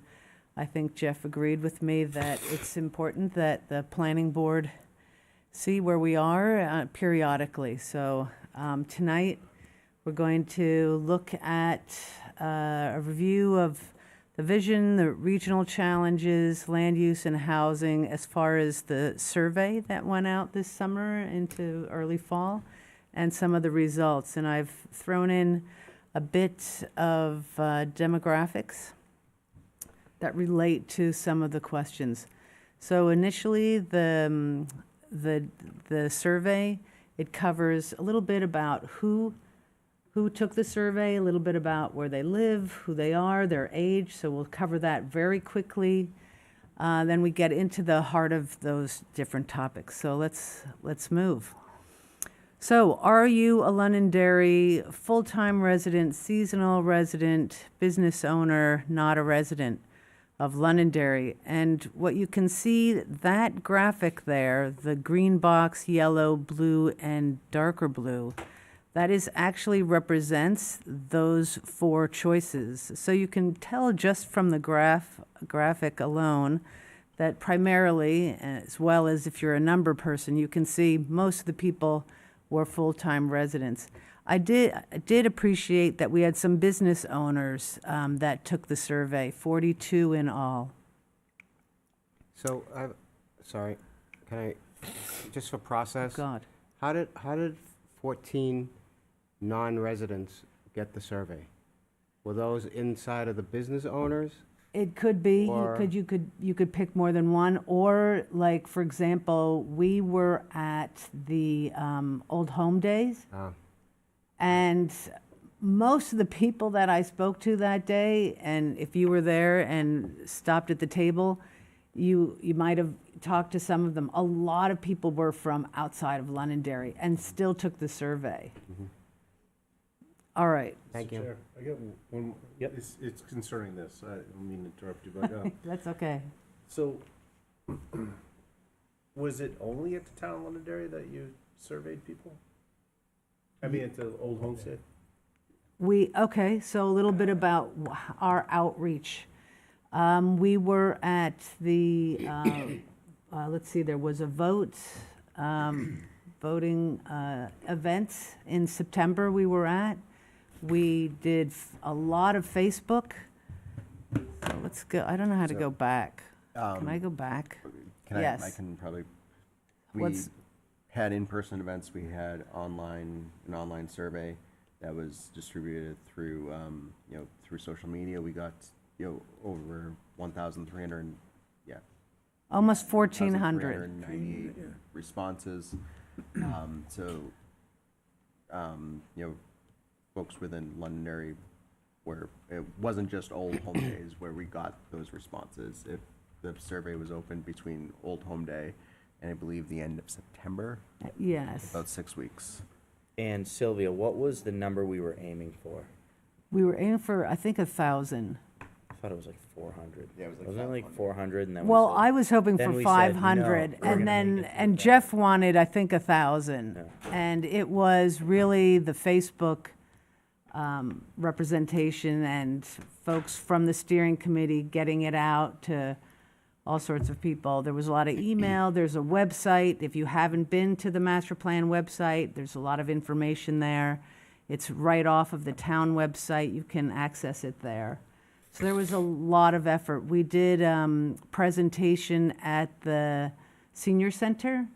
I think Jeff agreed with me that it's important that the Planning Board see where we are periodically. So tonight, We're going to look at a review of the vision, the regional challenges, land use and housing as far as the survey that went out this summer into early fall and some of the results. And I've thrown in a bit of demographics that relate to some of the questions. So initially, the survey, it covers a little bit about who took the survey, a little bit about where they live, who they are, their age. So we'll cover that very quickly. Then we get into the heart of those different topics. So let's move. So are you a Londonderry full-time resident, seasonal resident, business owner, not a resident of Londonderry? And what you can see, that graphic there, the green box, yellow, blue, and darker blue, that is actually represents those four choices. So you can tell just from the graphic alone that primarily, as well as if you're a number person, you can see most of the people were full-time residents. I did appreciate that we had some business owners that took the survey, 42 in all. So, sorry, can I, just for process? God. How did 14 non-residents get the survey? Were those inside of the business owners? It could be, Or- you could pick more than one, or like, for example, we were at the Old Home Days, and most of the people that I spoke to that day, and if you were there and stopped at the table, you might have talked to some of them. A lot of people were from outside of Londonderry and still took the survey. All right, Thank you. Chair, I got one, Yep. it's concerning this, I don't mean to interrupt you, but, that's okay. so, was it only at the town of Londonderry that you surveyed people? I mean, at the old homestead? Okay, so a little bit about our outreach. We were at the, let's see, there was a voting event in September we were at. We did a lot of Facebook. So let's go, I don't know how to So, go back. Can I go back? Can I Yes. can probably, we What's- had in-person events, we had an online survey that was distributed through, through social media. We got, over 1,300, Almost 1,400. 1,398 responses. Folks within Londonderry where it wasn't just Old Home Days where we got those responses. If the survey was open between Old Home Day and I believe the end of September, Yes. about 6 weeks. And Sylvia, what was the number we were aiming for? We were aiming for, I think, 1,000. I thought it was like 400. Yeah, it was like Wasn't it like 500. 400 and then Well, we said, I was hoping then for we said, no, 500, we're gonna and then, make it and 3,000. Jeff wanted, I think, 1,000. Yeah. And it was really the Facebook representation and folks from the steering committee getting it out to all sorts of people. There was a lot of email, there's a website. If you haven't been to the master plan website, there's a lot of information there. It's right off of the town website, you can access it there. So there was a lot of effort. We did presentation at the senior center.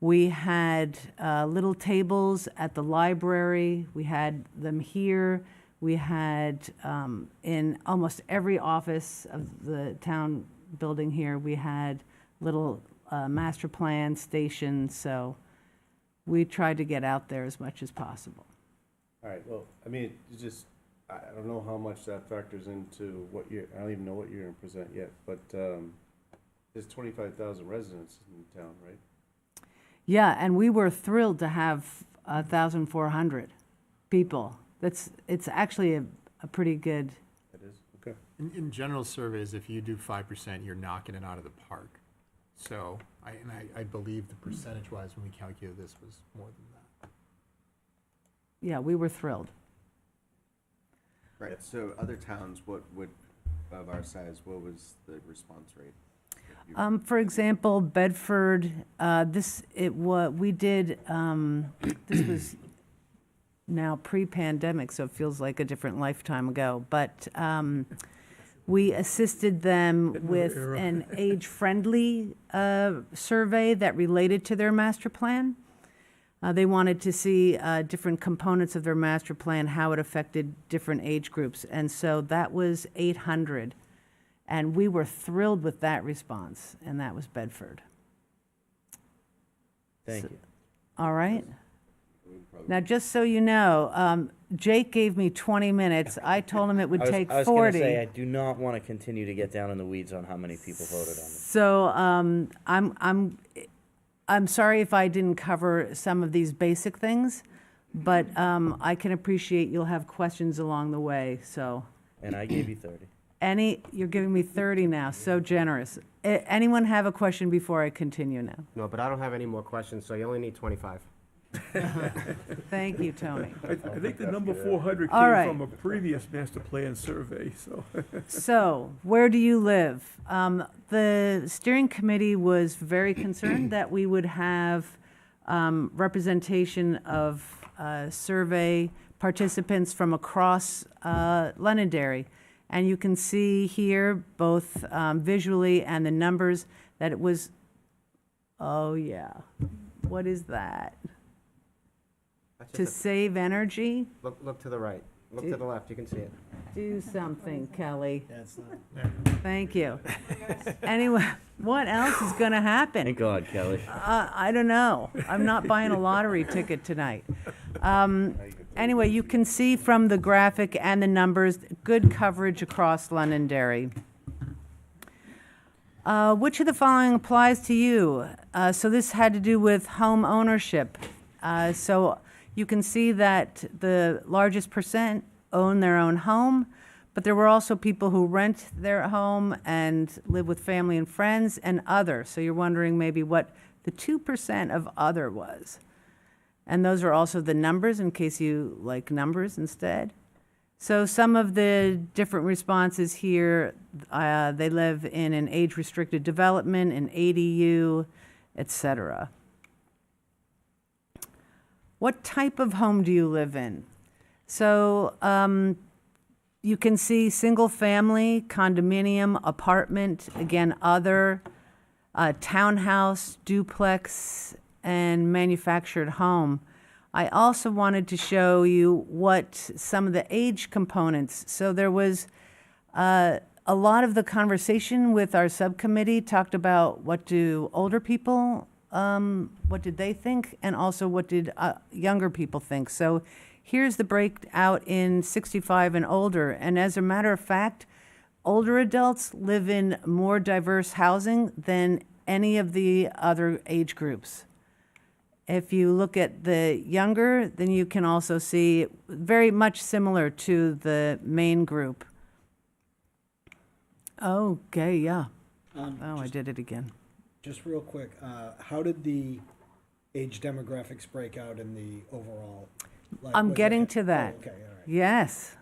We had little tables at the library. We had them here. We had in almost every office of the town building here, we had little master plan stations. So we tried to get out there as much as possible. All right, well, I mean, it's just, I don't know how much that factors into what I don't even know what you're gonna present yet, but, there's 25,000 residents in town, right? Yeah, and we were thrilled to have 1,400 people. It's actually a pretty good. That is, okay. In general surveys, if you do 5%, you're knocking it out of the park. So, I believe the percentage-wise, when we calculated this, was more than that. Yeah, we were thrilled. Right, so other towns, what would, of our size, what was the response rate? For example, Bedford, we did, this was now pre-pandemic, so it feels like a different lifetime ago. But we assisted them Another with era. an age-friendly survey that related to their master plan. They wanted to see different components of their master plan, how it affected different age groups. And so that was 800. And we were thrilled with that response, and that was Bedford. Thank you. All right? Now, just so you know, Jake gave me 20 minutes. I told him it would take 40. I was gonna say, I do not want to continue to get down in the weeds on how many people voted on this. So I'm sorry if I didn't cover some of these basic things, but I can appreciate you'll have questions along the way, so. And I gave you 30. You're giving me 30 now, so generous. Anyone have a question before I continue now? No, but I don't have any more questions, so you only need 25. Thank you, Tony. I think the number 400 All came right. from a previous master plan survey, so. So, where do you live? The steering committee was very concerned that we would have representation of survey participants from across Londonderry. And you can see here, both visually and the numbers, that it was, oh yeah, what is that? That's To just save energy? look to the right. Look to the left, you can see it. Do something, Kelly. That's not. Thank you. Anyway, what else is going to happen? Thank God, Kelly. I don't know. I'm not buying a lottery ticket tonight. Anyway, you can see from the graphic and the numbers, good coverage across Londonderry. Which of the following applies to you? So this had to do with home ownership. So you can see that the largest percent own their own home, but there were also people who rent their home and live with family and friends and other. So you're wondering maybe what the 2% of other was. And those are also the numbers in case you like numbers instead. So some of the different responses here, they live in an age-restricted development, an ADU, etc. What type of home do you live in? So you can see single-family, condominium, apartment, again, other, townhouse, duplex, and manufactured home. I also wanted to show you what some of the age components. So there was a lot of the conversation with our subcommittee talked about what do older people, what did they think, and also what did younger people think. So here's the breakout in 65 and older. And as a matter of fact, older adults live in more diverse housing than any of the other age groups. If you look at the younger, then you can also see very much similar to the main group. Okay, yeah. Oh, I did it again. Just real quick, how did the age demographics break out in the overall? Like, I'm was getting it- to that. Oh, okay, all right. Yes.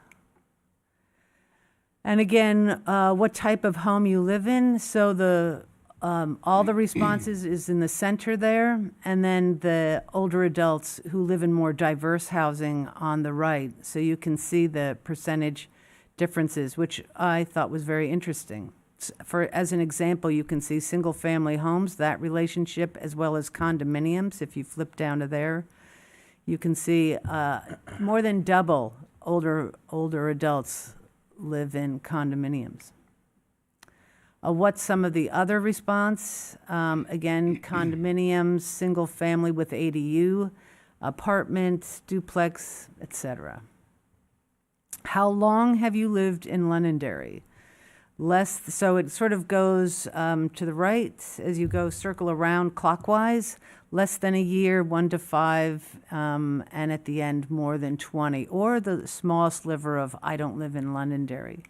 And again, what type of home you live in. So the all the responses is in the center there, and then the older adults who live in more diverse housing on the right. So you can see the percentage differences, which I thought was very interesting. As an example, you can see single-family homes, that relationship, as well as condominiums. If you flip down to there, you can see more than double older adults live in condominiums. What's some of the other response? Again, condominiums, single family with ADU, apartments, duplex, etc. How long have you lived in Londonderry? So it sort of goes to the right as you go circle around clockwise, less than a year, 1 to 5, and at the end more than 20, or the small sliver of I don't live in Londonderry.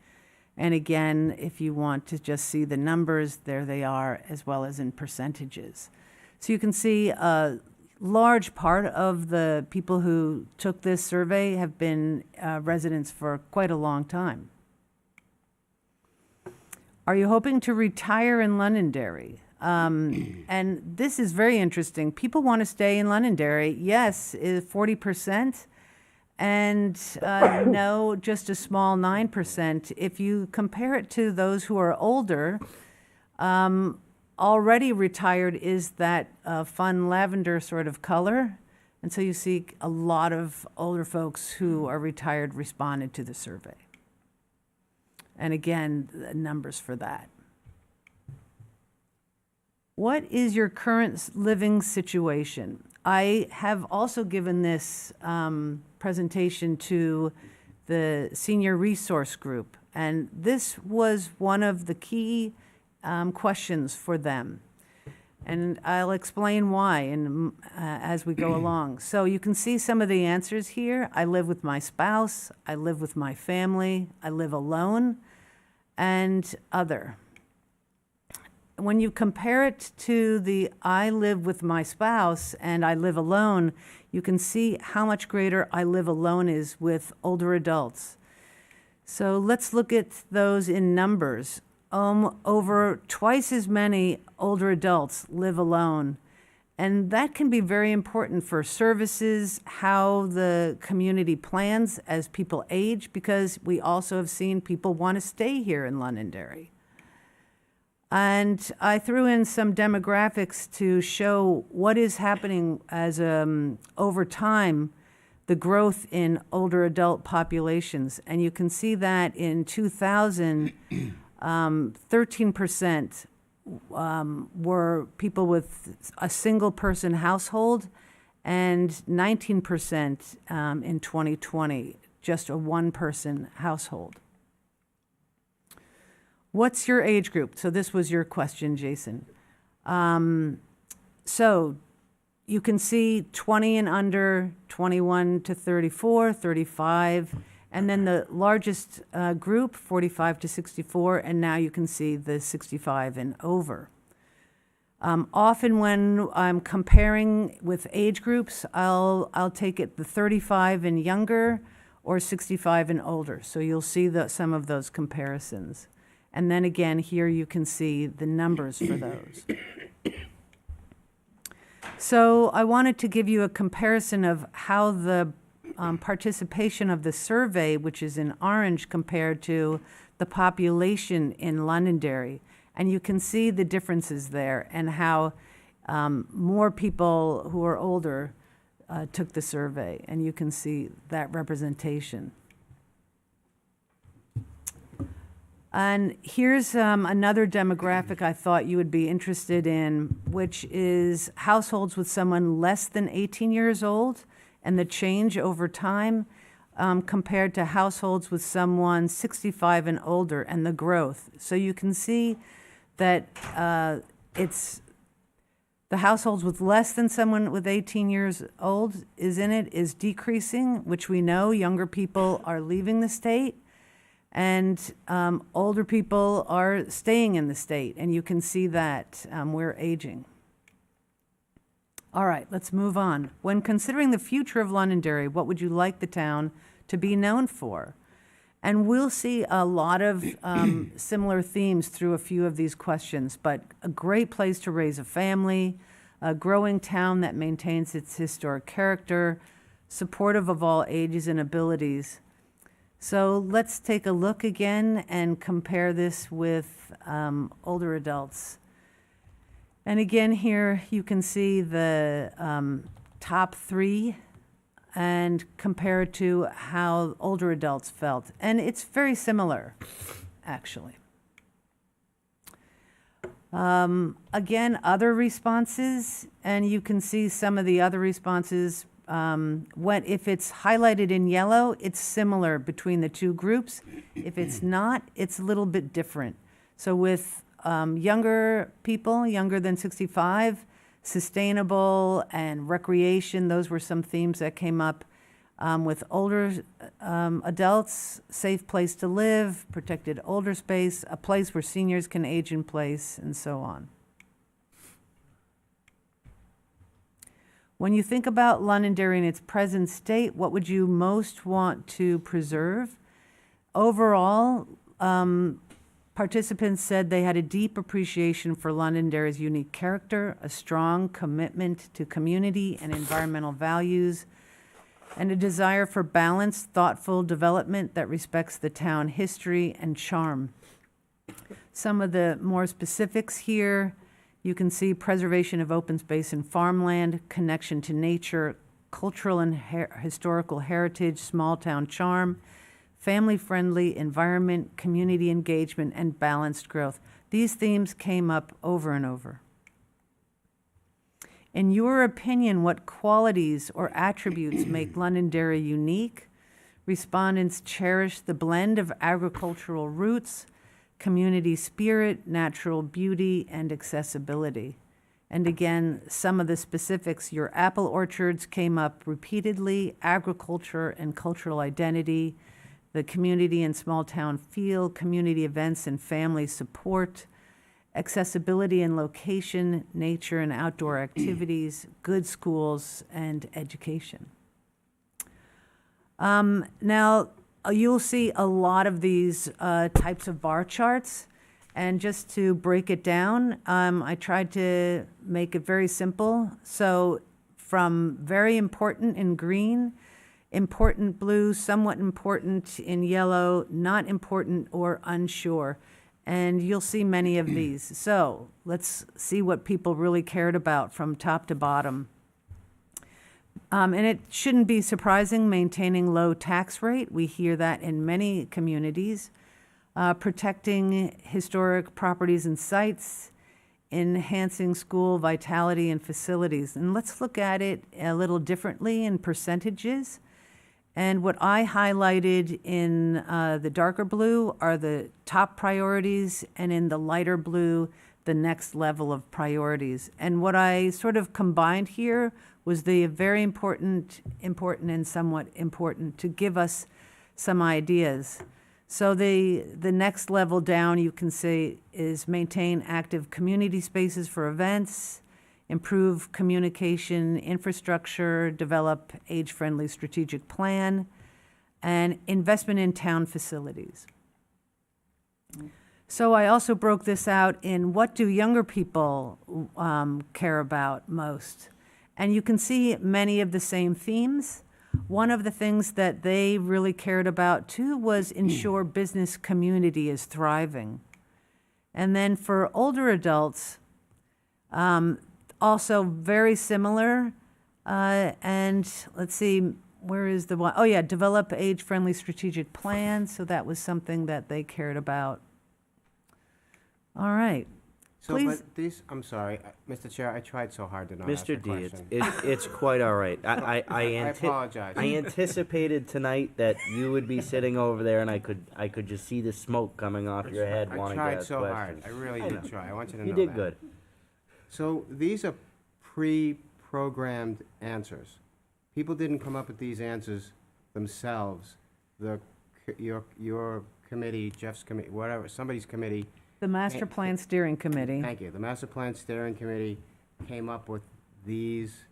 And again, if you want to just see the numbers, there they are, as well as in percentages. So you can see a large part of the people who took this survey have been residents for quite a long time. Are you hoping to retire in Londonderry? And this is very interesting. People want to stay in Londonderry. Yes, 40%. And no, just a small 9%. If you compare it to those who are older, already retired is that fun lavender sort of color. And so you see a lot of older folks who are retired responded to the survey. And again, the numbers for that. What is your current living situation? I have also given this presentation to the senior resource group, and this was one of the key questions for them. And I'll explain why as we go along. So you can see some of the answers here. I live with my spouse, I live with my family, I live alone, and other. When you compare it to the I live with my spouse and I live alone, you can see how much greater I live alone is with older adults. So let's look at those in numbers. Over twice as many older adults live alone. And that can be very important for services, how the community plans as people age, because we also have seen people want to stay here in Londonderry. And I threw in some demographics to show what is happening as over time, the growth in older adult populations. And you can see that in 2000, 13% were people with a single person household, and 19% in 2020, just a one person household. What's your age group? So this was your question, Jason. So you can see 20 and under, 21 to 34, 35, and then the largest group, 45 to 64, and now you can see the 65 and over. Often when I'm comparing with age groups, I'll take it the 35 and younger or 65 and older. So you'll see some of those comparisons. And then again, here you can see the numbers for those. So I wanted to give you a comparison of how the participation of the survey, which is in orange, compared to the population in Londonderry. And you can see the differences there and how more people who are older took the survey. And you can see that representation. And here's another demographic I thought you would be interested in, which is households with someone less than 18 years old and the change over time compared to households with someone 65 and older and the growth. So you can see that it's the households with less than someone with 18 years old is decreasing, which we know younger people are leaving the state. And older people are staying in the state, and you can see that we're aging. All right, let's move on. When considering the future of Londonderry, what would you like the town to be known for? And we'll see a lot of similar themes through a few of these questions, but a great place to raise a family, a growing town that maintains its historic character, supportive of all ages and abilities. So let's take a look again and compare this with older adults. And again, here you can see the top three and compare it to how older adults felt. And it's very similar, actually. Again, other responses, and you can see some of the other responses. If it's highlighted in yellow, it's similar between the two groups. If it's not, it's a little bit different. So with younger people, younger than 65, sustainable and recreation, those were some themes that came up. With older adults, safe place to live, protected older space, a place where seniors can age in place, and so on. When you think about Londonderry in its present state, what would you most want to preserve? Overall, participants said they had a deep appreciation for Londonderry's unique character, a strong commitment to community and environmental values, and a desire for balanced, thoughtful development that respects the town history and charm. Some of the more specifics here, you can see preservation of open space and farmland, connection to nature, cultural and historical heritage, small town charm, family-friendly environment, community engagement, and balanced growth. These themes came up over and over. In your opinion, what qualities or attributes make Londonderry unique? Respondents cherish the blend of agricultural roots, community spirit, natural beauty, and accessibility. And again, some of the specifics, your apple orchards came up repeatedly, agriculture and cultural identity, the community and small town feel, community events and family support, accessibility and location, nature and outdoor activities, good schools, and education. Now, you'll see a lot of these types of bar charts. And just to break it down, I tried to make it very simple. So from very important in green, important blue, somewhat important in yellow, not important or unsure. And you'll see many of these. So let's see what people really cared about from top to bottom. And it shouldn't be surprising, maintaining low tax rate. We hear that in many communities. Protecting historic properties and sites, enhancing school vitality and facilities. And let's look at it a little differently in percentages. And what I highlighted in the darker blue are the top priorities, and in the lighter blue, the next level of priorities. And what I sort of combined here was the very important, and somewhat important to give us some ideas. So the next level down, you can say, is maintain active community spaces for events, improve communication infrastructure, develop age-friendly strategic plan, and investment in town facilities. So I also broke this out in what do younger people care about most? And you can see many of the same themes. One of the things that they really cared about too was ensure business community is thriving. And then for older adults, also very similar. And let's see, where is the one? Oh yeah, develop age-friendly strategic plan. So that was something that they cared about. All right. So, Please. but these, I'm sorry, Mr. Chair, I tried so hard to not ask Mr. the D, question. it's quite all right. I apologize. I anticipated tonight that you would be sitting over there, and I could just see the smoke coming off your head, I wanting to tried ask so questions. hard. I really I did know. try. I want you to know You did that. good. So these are pre-programmed answers. People didn't come up with these answers themselves. Your committee, Jeff's committee, whatever, somebody's committee. The Master Plan Steering Committee. Thank you. The Master Plan Steering Committee came up with these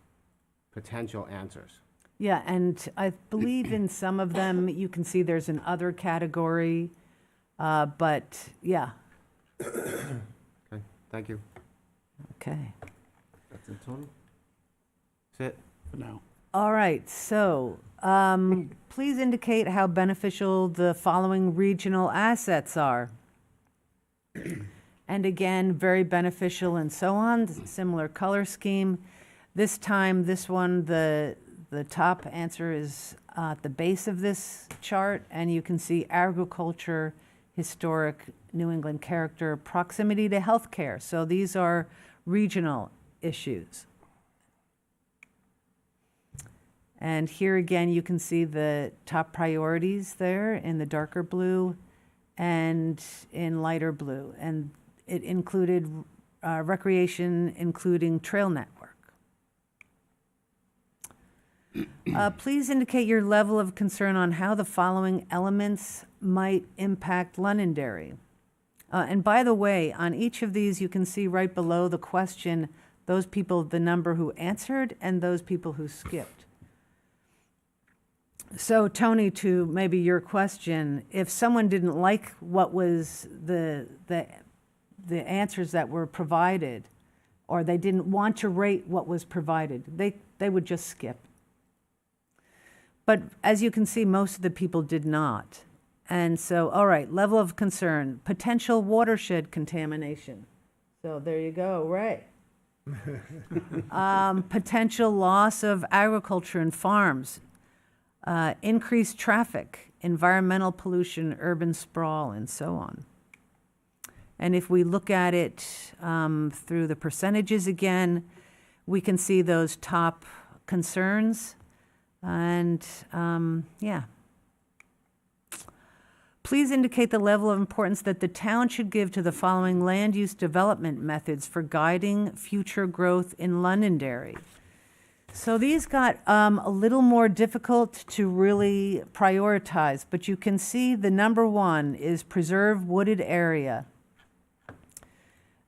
potential answers. Yeah, and I believe in some of them, you can see there's an other category, but yeah, Okay, thank you. okay. That's it, Tony? That's it. For now. All right, so please indicate how beneficial the following regional assets are. And again, very beneficial and so on, similar color scheme. This time, this one, the top answer is at the base of this chart, and you can see agriculture, historic New England character, proximity to healthcare. So these are regional issues. And here again, you can see the top priorities there in the darker blue and in lighter blue. And it included recreation, including trail network. Please indicate your level of concern on how the following elements might impact Londonderry. And by the way, on each of these, you can see right below the question, those people, the number who answered, and those people who skipped. So Tony, to maybe your question, if someone didn't like what was the answers that were provided, or they didn't want to rate what was provided, they would just skip. But as you can see, most of the people did not. And so, all right, level of concern, potential watershed contamination. So there you go, right. Potential loss of agriculture and farms, increased traffic, environmental pollution, urban sprawl, and so on. And if we look at it through the percentages again, we can see those top concerns. And yeah. Please indicate the level of importance that the town should give to the following land use development methods for guiding future growth in Londonderry. So these got a little more difficult to really prioritize, but you can see the number one is preserve wooded area.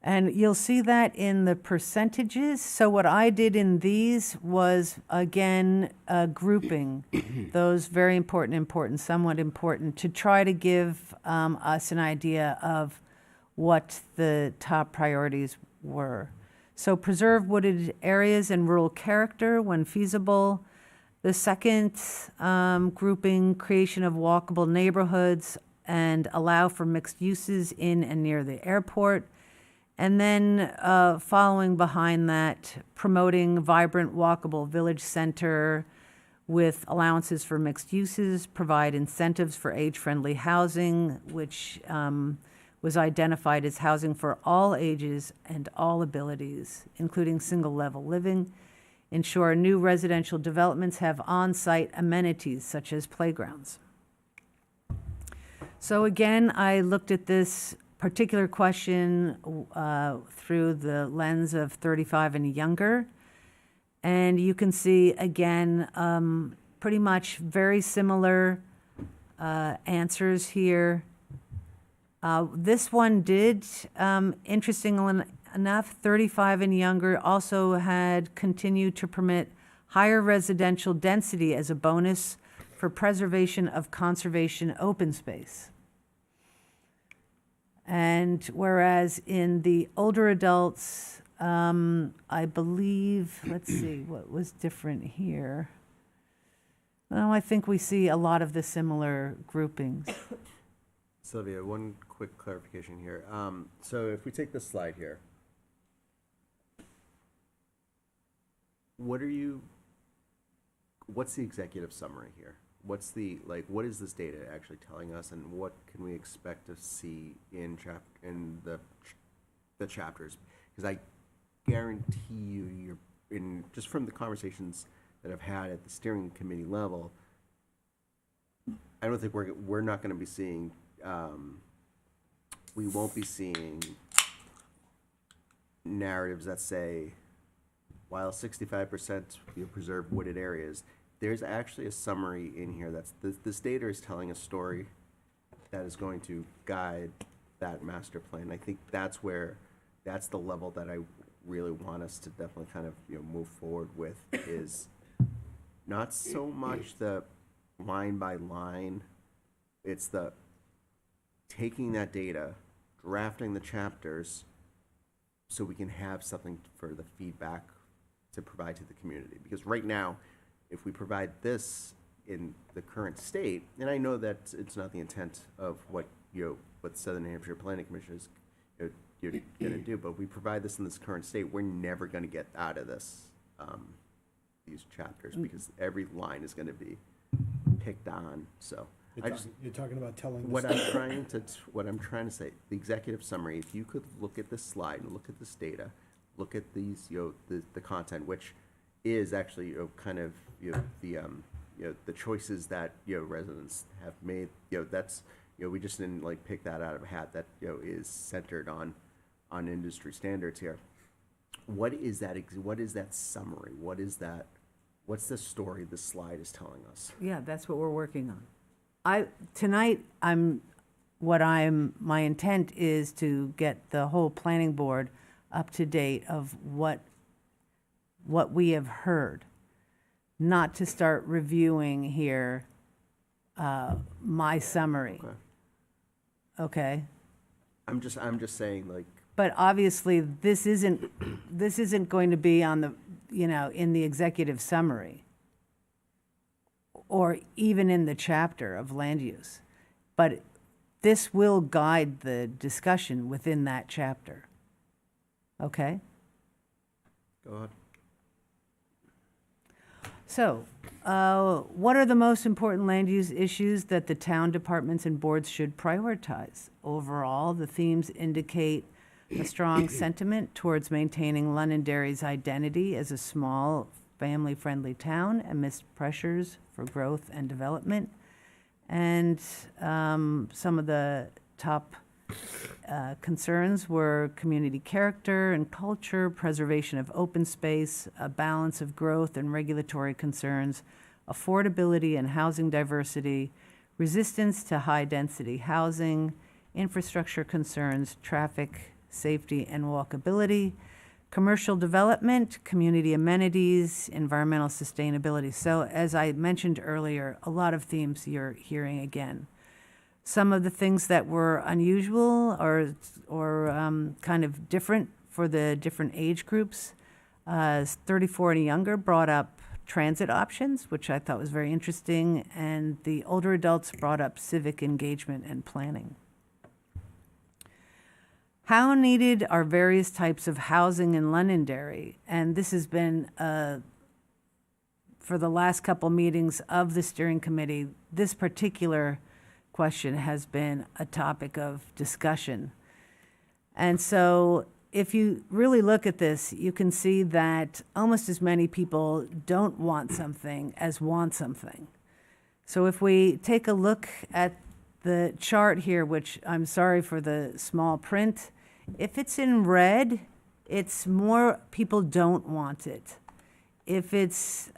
And you'll see that in the percentages. So what I did in these was, again, grouping those very important, somewhat important, to try to give us an idea of what the top priorities were. So preserve wooded areas and rural character when feasible. The second grouping, creation of walkable neighborhoods and allow for mixed uses in and near the airport. And then following behind that, promoting vibrant, walkable village center with allowances for mixed uses, provide incentives for age-friendly housing, which was identified as housing for all ages and all abilities, including single-level living. Ensure new residential developments have on-site amenities such as playgrounds. So again, I looked at this particular question through the lens of 35 and younger. And you can see, again, pretty much very similar answers here. This one did, interestingly enough, 35 and younger also had continued to permit higher residential density as a bonus for preservation of conservation open space. And whereas in the older adults, I believe, let's see, what was different here? Well, I think we see a lot of the similar groupings. Sylvia, one quick clarification here. So if we take this slide here, what's the executive summary here? What is this data actually telling us, and what can we expect to see in the chapters? Because I guarantee you're just from the conversations that I've had at the steering committee level, I don't think we're not going to be seeing. We won't be seeing narratives that say, while 65% preserve wooded areas, there's actually a summary in here that's this data is telling a story that is going to guide that master plan. I think that's the level that I really want us to definitely kind of move forward with, is not so much the line by line, it's the taking that data, drafting the chapters so we can have something for the feedback to provide to the community. Because right now, if we provide this in the current state, and I know that it's not the intent of what what Southern New Hampshire Planning Commission is you're going to do, but we provide this in this current state, we're never going to get out of this these chapters, because every line is going to be picked on. So You're talking about telling what I'm trying to say, the executive summary. If you could look at this slide and look at this data, look at these the content, which is actually kind of the choices that residents have made. That's we just didn't pick that out of a hat. That is centered on industry standards here. What is that? What is that summary? What is that? What's the story this slide is telling us? Yeah, that's what we're working on. My intent is to get the whole planning board up to date of what we have heard, not to start reviewing here my summary. Okay. I'm just saying But obviously, this isn't going to be on the in the executive summary. or even in the chapter of land use. But this will guide the discussion within that chapter. Okay? Go ahead. So, what are the most important land use issues that the town departments and boards should prioritize? Overall, the themes indicate a strong sentiment towards maintaining Londonderry's identity as a small, family-friendly town amidst pressures for growth and development. And some of the top concerns were community character and culture, preservation of open space, a balance of growth and regulatory concerns, affordability and housing diversity, resistance to high-density housing, infrastructure concerns, traffic, safety, and walkability, commercial development, community amenities, environmental sustainability. So as I mentioned earlier, a lot of themes you're hearing again. Some of the things that were unusual or kind of different for the different age groups, 34 and younger brought up transit options, which I thought was very interesting, and the older adults brought up civic engagement and planning. How needed are various types of housing in Londonderry? And this has been, for the last couple meetings of the steering committee, this particular question has been a topic of discussion. And so if you really look at this, you can see that almost as many people don't want something as want something. So if we take a look at the chart here, which I'm sorry for the small print, if it's in red, it's more people don't want it. If it's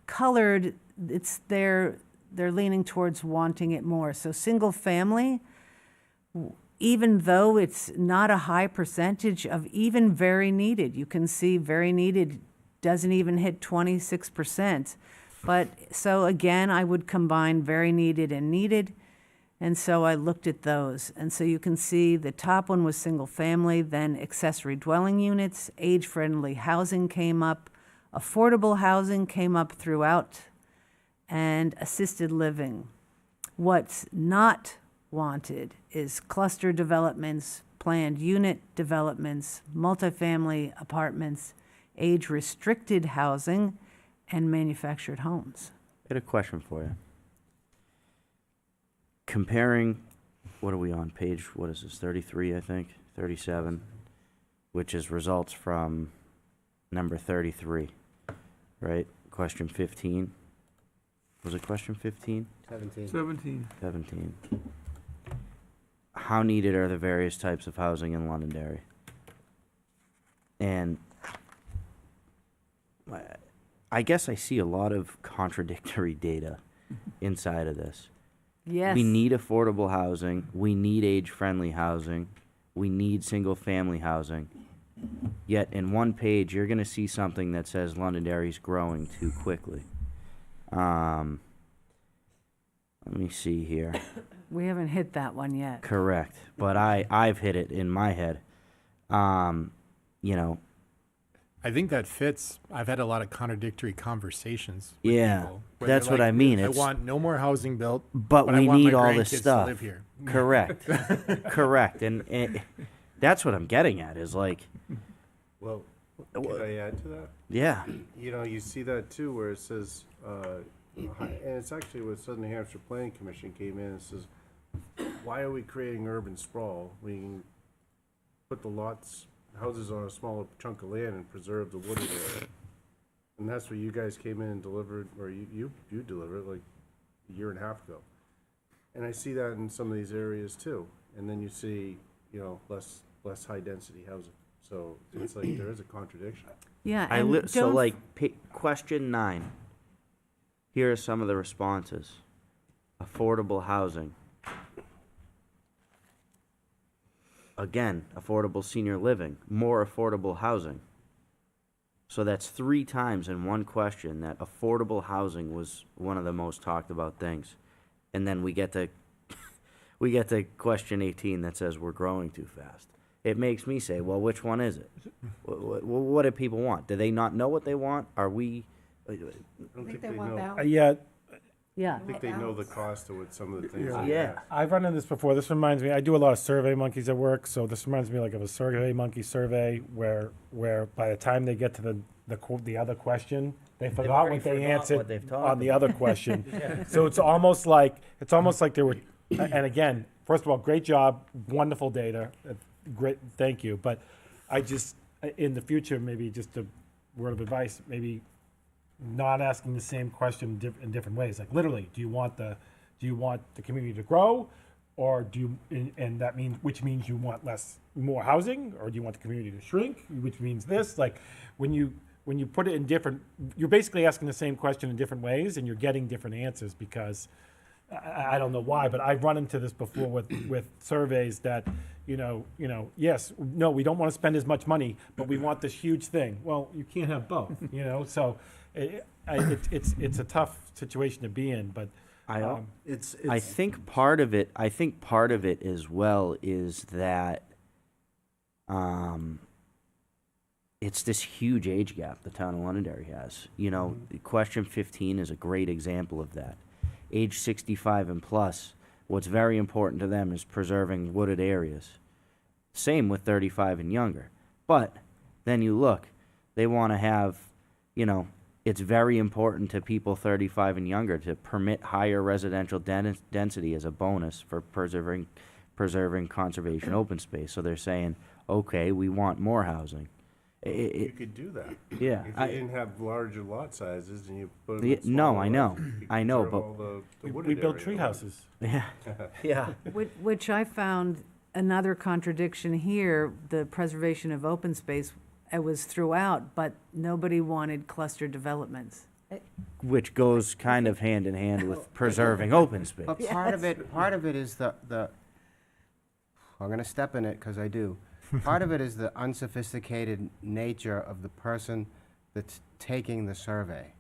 colored, it's they're leaning towards wanting it more. So single family, even though it's not a high percentage of even very needed, you can see very needed doesn't even hit 26%. But so again, I would combine very needed and needed. And so I looked at those. And so you can see the top one was single family, then accessory dwelling units, age-friendly housing came up, affordable housing came up throughout, and assisted living. What's not wanted is cluster developments, planned unit developments, multifamily apartments, age-restricted housing, and manufactured homes. I had a question for you. Comparing, what are we on, page, what is this, 33, I think, 37, which is results from number 33, right? Question 15. Was it question 15? 17. 17. How needed are the various types of housing in Londonderry? And I guess I see a lot of contradictory data inside of this. Yes. We need affordable housing. We need age-friendly housing. We need single-family housing. Yet in one page, you're going to see something that says Londonderry's growing too quickly. Let me see here. We haven't hit that one yet. Correct, but I've hit it in my head. You know, I think that fits. I've had a lot of contradictory conversations with yeah, people where that's they're what like, I mean. I It's, want no more housing built, but I we want need my all this grandkids stuff. to live here. Correct, correct, and that's what I'm getting at. Is like, Well, can I add to that? yeah, You know, you see that too, where it says, and it's actually what Southern New Hampshire Planning Commission came in and says, why are we creating urban sprawl? We can put the houses on a smaller chunk of land and preserve the wooded area. And that's what you guys came in and delivered, or you delivered like a year and a half ago. And I see that in some of these areas too. And then you see, you know, less high density housing. So it's like there is a contradiction. Yeah, I and so don't like question 9. Here are some of the responses. Affordable housing. Again, affordable senior living, more affordable housing. So that's 3 times in one question that affordable housing was one of the most talked about things. And then we get to question 18 that says we're growing too fast. It makes me say, well, which one is it? What do people want? Do they not know what they want? Are we? I don't think they know. Yeah, Yeah. I think they know the cost of what some of the things. Yeah. they Yeah. ask. I've run into this before. This reminds me, I do a lot of Survey Monkeys at work, so this reminds me like of a Survey Monkey survey where by the time they get to the other question, they forgot already what they forgot answered what they've talked on the other question. So it's almost like they were, and again, first of all, great job, wonderful data, great, thank you. But I just, in the future, maybe just a word of advice, maybe not asking the same question in different ways. Like literally, do you want the community to grow, or and that means, which means you want more housing, or do you want the community to shrink, which means this? Like when you put it in different, you're basically asking the same question in different ways, and you're getting different answers because I don't know why, but I've run into this before with surveys that, yes, no, we don't want to spend as much money, but we want this huge thing. Well, you can't have both, so it's a tough situation to be in, but I think part of it as well is that it's this huge age gap the town of Londonderry has. Question 15 is a great example of that. Age 65 and plus, what's very important to them is preserving wooded areas. Same with 35 and younger. But then you look, they want to have, it's very important to people 35 and younger to permit higher residential density as a bonus for preserving conservation open space. So they're saying, okay, we want more housing. You could do that. Yeah. If you didn't have larger lot sizes and you put them Yeah, in smaller no, lots, you could I know, preserve but- all the we wooded built area. tree houses. Yeah. Yeah. Which I found another contradiction here, the preservation of open space, it was throughout, but nobody wanted cluster developments. Which goes kind of hand in hand with preserving open space. But part of it is the I'm gonna step in it, because I do. Part of it is the unsophisticated nature of the person that's taking the survey.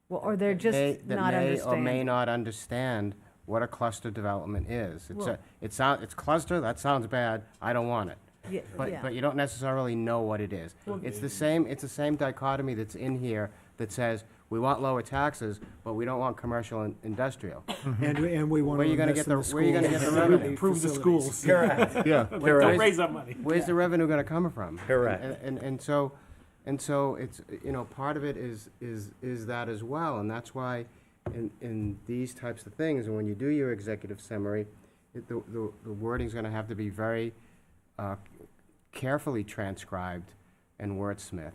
Well, or they're just That not may or may understanding. not understand what a cluster development is. Well- It's cluster, that sounds bad, I don't want it. Yeah, yeah. But you don't necessarily know what it is. It's the same dichotomy that's in here that says, we want lower taxes, but we don't want commercial and industrial. And we want Where to you gonna invest get in the- where you gonna get the revenue? Improve the facilities. schools. Correct. Yeah. Don't Correct. raise that money. Where's the revenue gonna come from? Correct. And so it's, part of it is that as well, and that's why in these types of things, and when you do your executive summary, the wording's gonna have to be very carefully transcribed and wordsmithed,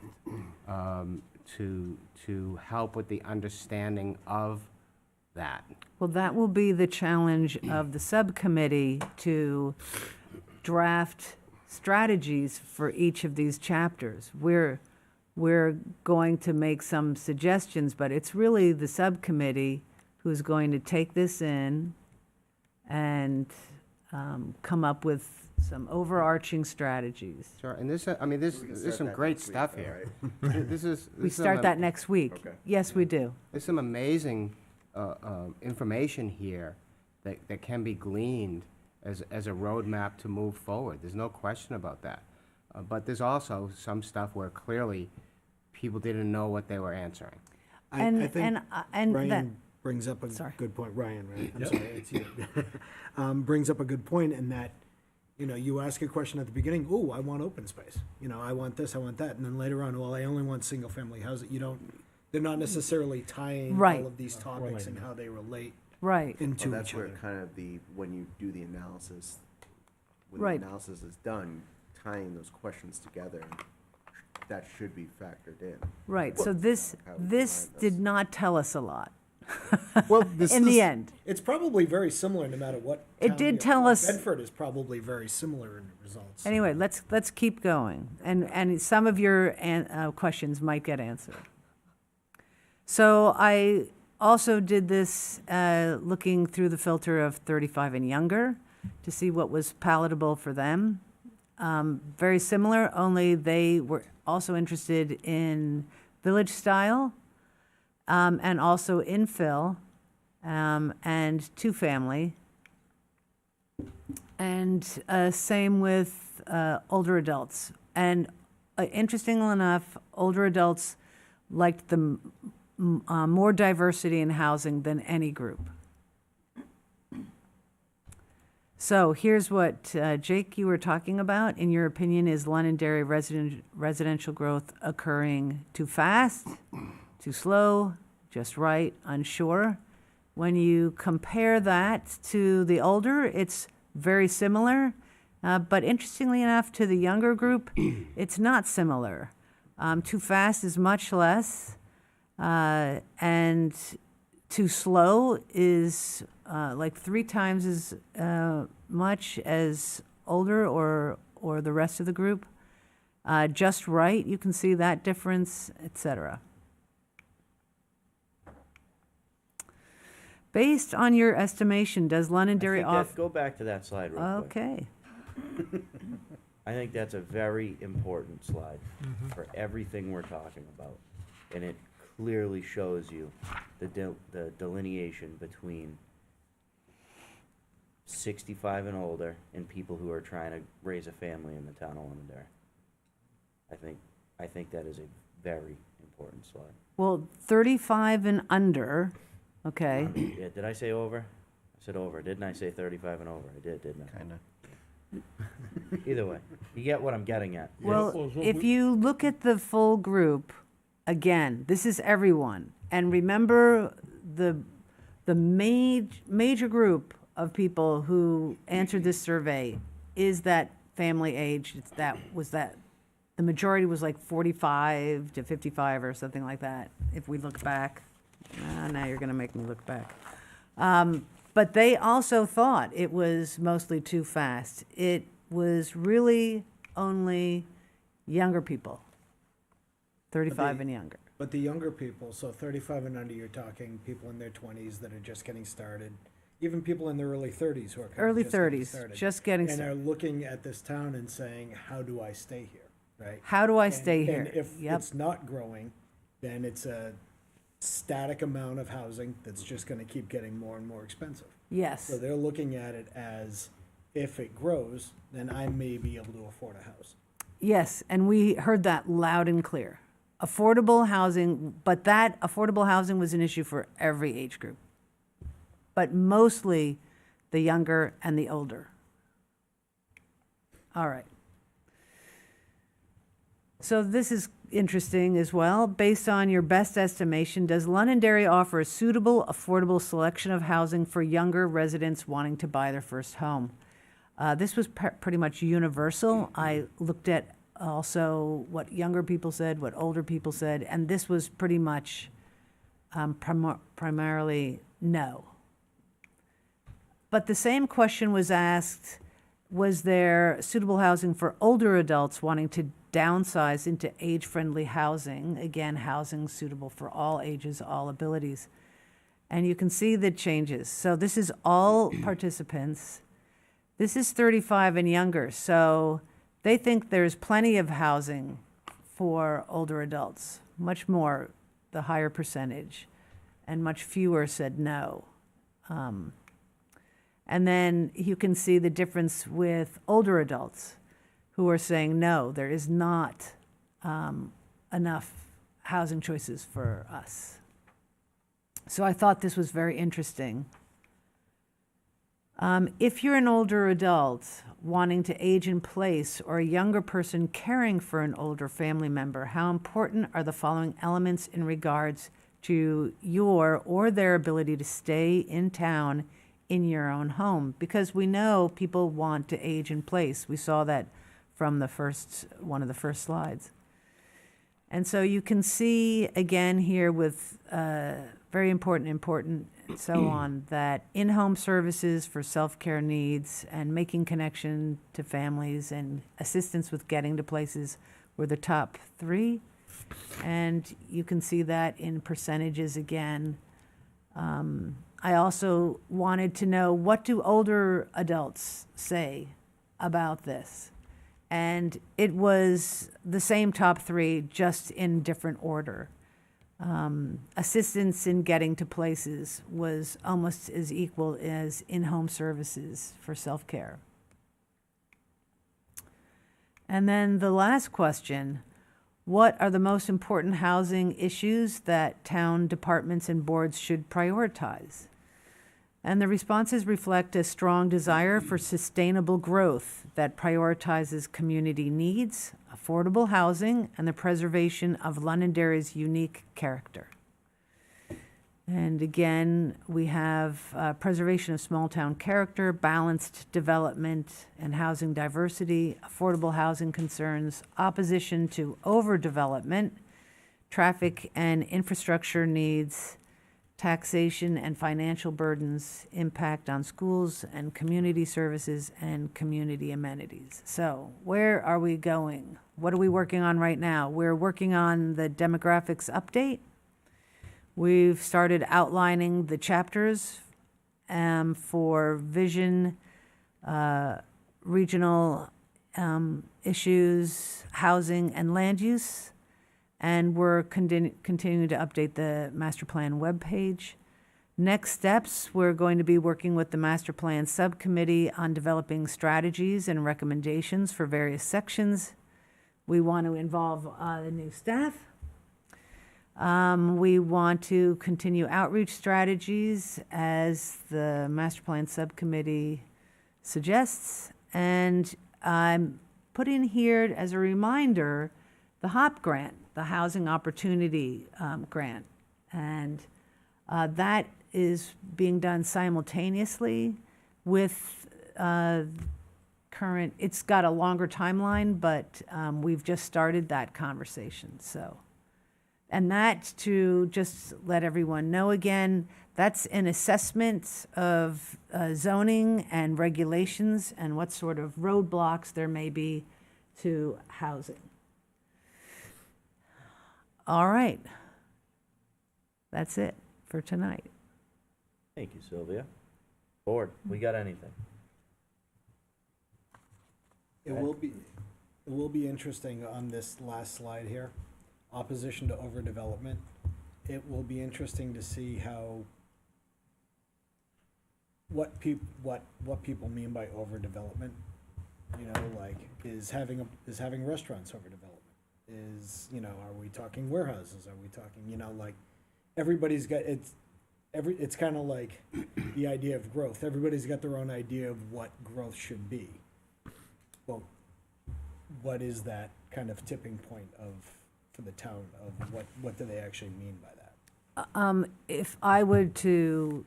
to help with the understanding of that. Well, that will be the challenge of the subcommittee to draft strategies for each of these chapters. We're going to make some suggestions, but it's really the subcommittee who's going to take this in and come up with some overarching strategies. Sure, and there's some great stuff here. This is. We start that next week. Okay. Yes, we do. There's some amazing information here that can be gleaned as a roadmap to move forward. There's no question about that. But there's also some stuff where clearly people didn't know what they were answering. I And think and Ryan that, brings up a Sorry. good point. Ryan, right? I'm sorry, it's you. Brings up a good point in that, you ask a question at the beginning, ooh, I want open space. I want this, I want that. And then later on, well, I only want single-family housing. They're not necessarily tying Right. all of these topics and how they relate right. into Well, that's each where other. kind of when you do the analysis, when Right. the analysis is done, tying those questions together, that should be factored in. Right, so this How we define did this. not tell us a lot Well, this in the end. It's probably very similar no matter what. It town did you- tell us- Bedford is probably very similar in results. Anyway, let's keep going, and some of your questions might get answered. So I also did this looking through the filter of 35 and younger to see what was palatable for them. Very similar, only they were also interested in village style and also infill and two-family. And same with older adults. And interestingly enough, older adults liked the more diversity in housing than any group. So here's what, Jake, you were talking about. In your opinion, is Londonderry residential growth occurring too fast, too slow, just right, unsure? When you compare that to the older, it's very similar. But interestingly enough, to the younger group, it's not similar. Too fast is much less, and too slow is like 3 times as much as older or the rest of the group. Just right, you can see that difference, etc. Based on your estimation, does Londonderry offer? Go back to that slide real quick. Okay. I think that's a very important slide for everything we're talking about. And it clearly shows you the delineation between 65 and older and people who are trying to raise a family in the town of Londonderry. I think that is a very important slide. Well, 35 and under, okay. Yeah, did I say over? I said over. Didn't I say 35 and over? I did, didn't I? Kinda. Either way, you get what I'm getting at. Well, if you look at the full group, again, this is everyone. And remember, the major group of people who answered this survey is that family age. The majority was like 45 to 55 or something like that, if we look back. Now you're going to make me look back. But they also thought it was mostly too fast. It was really only younger people, 35 and younger. But the younger people, so 35 and under, you're talking people in their 20s that are just getting started, even people in their early 30s who are kind Early of just getting 30s, started. just getting And started. are looking at this town and saying, how do I stay here, right? How do I And- stay here? And if Yep. it's not growing, then it's a static amount of housing that's just gonna keep getting more and more expensive. Yes. So they're looking at it as, if it grows, then I may be able to afford a house. Yes, and we heard that loud and clear. Affordable housing, but that affordable housing was an issue for every age group, but mostly the younger and the older. All right. So this is interesting as well. Based on your best estimation, does Londonderry offer a suitable, affordable selection of housing for younger residents wanting to buy their first home? This was pretty much universal. I looked at also what younger people said, what older people said, and this was pretty much primarily no. But the same question was asked, was there suitable housing for older adults wanting to downsize into age-friendly housing? Again, housing suitable for all ages, all abilities. And you can see the changes. So this is all participants. This is 35 and younger. So they think there's plenty of housing for older adults, much more, the higher percentage, and much fewer said no. And then you can see the difference with older adults who are saying, no, there is not enough housing choices for us. So I thought this was very interesting. If you're an older adult wanting to age in place or a younger person caring for an older family member, how important are the following elements in regards to your or their ability to stay in town in your own home? Because we know people want to age in place. We saw that from one of the first slides. And so you can see again here with very important, and so on, that in-home services for self-care needs and making connection to families and assistance with getting to places were the top 3. And you can see that in percentages again. I also wanted to know, what do older adults say about this? And it was the same top 3, just in different order. Assistance in getting to places was almost as equal as in-home services for self-care. And then the last question, What are the most important housing issues that town departments and boards should prioritize? And the responses reflect a strong desire for sustainable growth that prioritizes community needs, affordable housing, and the preservation of Londonderry's unique character. And again, we have preservation of small-town character, balanced development and housing diversity, affordable housing concerns, opposition to overdevelopment, traffic and infrastructure needs, taxation and financial burdens, impact on schools and community services and community amenities. So where are we going? What are we working on right now? We're working on the demographics update. We've started outlining the chapters for vision, regional issues, housing, and land use. And we're continuing to update the master plan webpage. Next steps, we're going to be working with the master plan subcommittee on developing strategies and recommendations for various sections. We want to involve the new staff. We want to continue outreach strategies as the master plan subcommittee suggests. And I'm putting here as a reminder the HOP grant, the Housing Opportunity Grant. And that is being done simultaneously with current, it's got a longer timeline, but we've just started that conversation, so. And that, to just let everyone know again, that's an assessment of zoning and regulations and what sort of roadblocks there may be to housing. All right. That's it for tonight. Thank you, Sylvia. Board, we got anything? It will be interesting on this last slide here, opposition to overdevelopment. It will be interesting to see how, what people mean by overdevelopment. You know, like, is having restaurants overdevelopment? Is, you know, are we talking warehouses? Are we talking, you know, like, everybody's got, it's kind of like the idea of growth. Everybody's got their own idea of what growth should be. Well, what is that kind of tipping point for the town of what do they actually mean by that? If I were to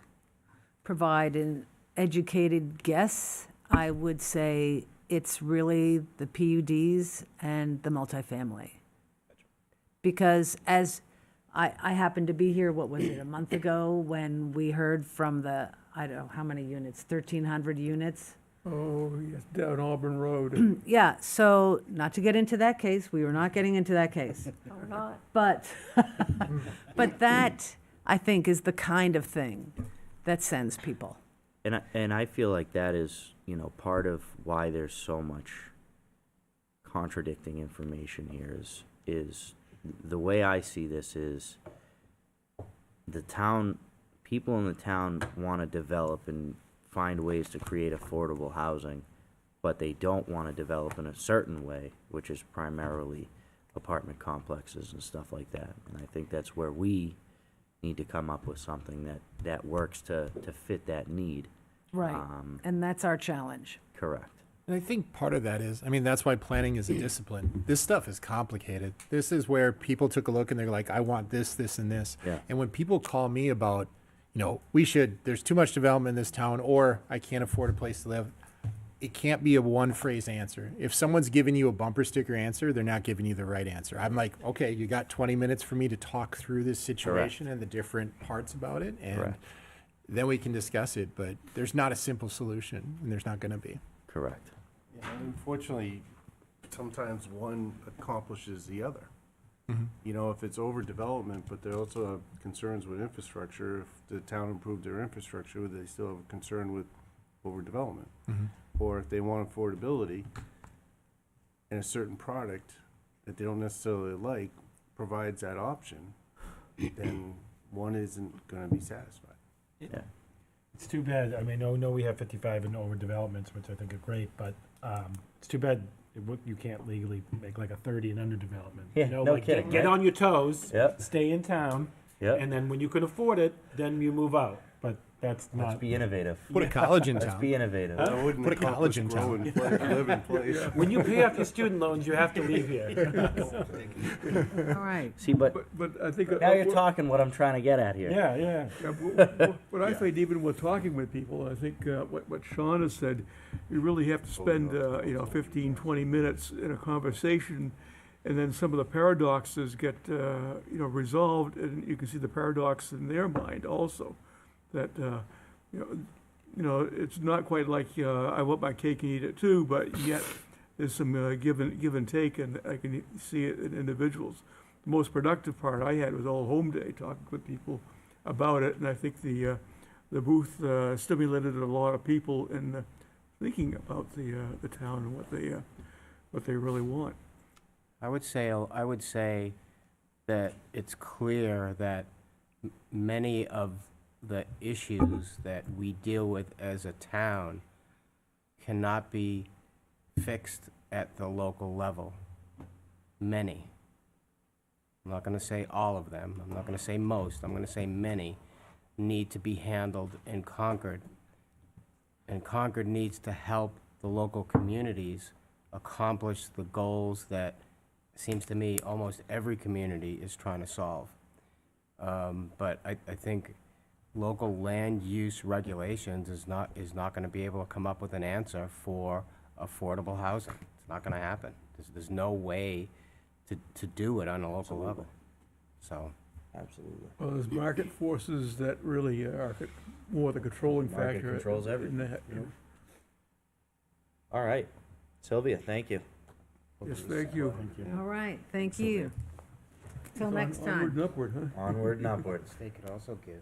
provide an educated guess, I would say it's really the PUDs and the multifamily. Because as I happened to be here, what was it, a month ago, when we heard from the, I don't know, how many units, 1,300 units? Oh, yes, down Auburn Road. Yeah, so not to get into that case, we were not getting into that case. No, we're not. But, but that, I think, is the kind of thing that sends people. And I feel like that is, you know, part of why there's so much contradicting information here is the way I see this is the town, people in the town want to develop and find ways to create affordable housing, but they don't want to develop in a certain way, which is primarily apartment complexes and stuff like that. And I think that's where we need to come up with something that works to fit that need. Right, and that's our challenge. Correct. And I think part of that is, I mean, that's why planning is a discipline. This stuff is complicated. This is where people took a look and they're like, I want this, this, and this. Yeah. And when people call me about, you know, there's too much development in this town, or I can't afford a place to live, it can't be a one-phrase answer. If someone's giving you a bumper sticker answer, they're not giving you the right answer. I'm like, okay, you got 20 minutes for me to talk through this situation and the different parts about it, and Correct. then we can discuss it. But there's not a simple solution, and there's not going to be. Correct. Yeah, unfortunately, sometimes one accomplishes the other. You know, if it's overdevelopment, but they also have concerns with infrastructure, if the town improved their infrastructure, would they still have a concern with overdevelopment? Or if they want affordability and a certain product that they don't necessarily like provides that option, then one isn't gonna be satisfied. Yeah. It's too bad. I mean, I know we have 55 and over developments, which I think are great, but it's too bad you can't legally make like a 30 and under development. Yeah, You know, no like kidding, get right? on your toes, Yep. stay in town, Yep. and then when you can afford it, then you move out. But that's Let's not. be innovative. Put a college in Let's town. be innovative. I wouldn't Put a college in accomplish town. grow and play, live and place. When you pay off your student loans, you have to leave here. All right. See, but But I think. now you're talking what I'm trying to get at here. Yeah, yeah. Yeah, what I find, even with talking with people, I think what Sean has said, you really have to spend, 15, 20 minutes in a conversation, and then some of the paradoxes get, resolved, and you can see the paradox in their mind also. That, it's not quite like I want my cake and eat it too, but yet there's some give and take, and I can see it in individuals. The most productive part I had was all home day, talking with people about it, and I think the booth stimulated a lot of people in thinking about the town and what they really want. I would say that it's clear that many of the issues that we deal with as a town cannot be fixed at the local level. Many. I'm not going to say all of them. I'm not going to say most. I'm going to say many need to be handled in Concord. And Concord needs to help the local communities accomplish the goals that it seems to me almost every community is trying to solve. But I think local land use regulations is not going to be able to come up with an answer for affordable housing. It's not going to happen. There's no way to do it on a local level. So, Absolutely. Well, there's market forces that really are more the controlling Market factor. controls in everything. that, All right. Sylvia, thank you. Yes, thank you. All right, thank you. Till So next Onward time. and upward, huh? Onward and upward. the state could also give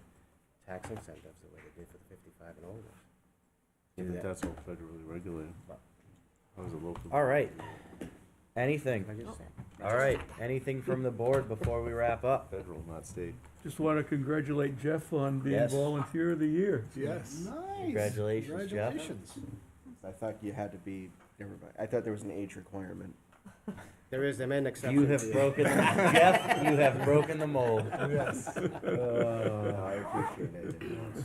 tax incentives the way they did for the 55 and older. I think that's all federally regulated. I was a local. All right. Anything? I'm just saying. All right. Anything from the board before we wrap up? Federal, not state. Just want to congratulate Jeff on being Yes. Volunteer of the Year. Yes. Nice. Congratulations, Jeff. Congratulations. I thought you had to be, I thought there was an age requirement. There is, they made an exception. You have broken, Jeff, you have broken the mold. Yes. I appreciate it.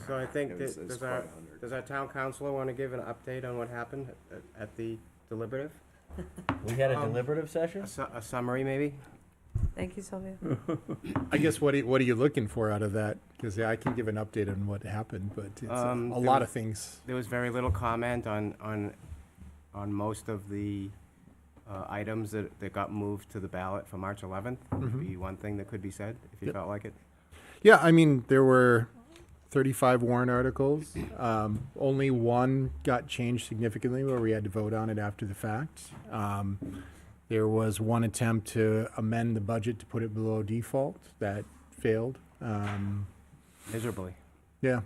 So I think, It was- that- it was does quite our honored. town councilor want to give an update on what happened at the deliberative? We had a deliberative session? A summary, maybe? Thank you, Sylvia. I guess what are you looking for out of that? Because I can give an update on what happened, but it's a There lot was- of things. There was very little comment on most of the items that got moved to the ballot for March 11th. Would be one thing that could be said, if you Yep. felt like it. Yeah, I mean, there were 35 warrant articles. Only one got changed significantly where we had to vote on it after the fact. There was one attempt to amend the budget to put it below default. That failed. Miserably. Yeah.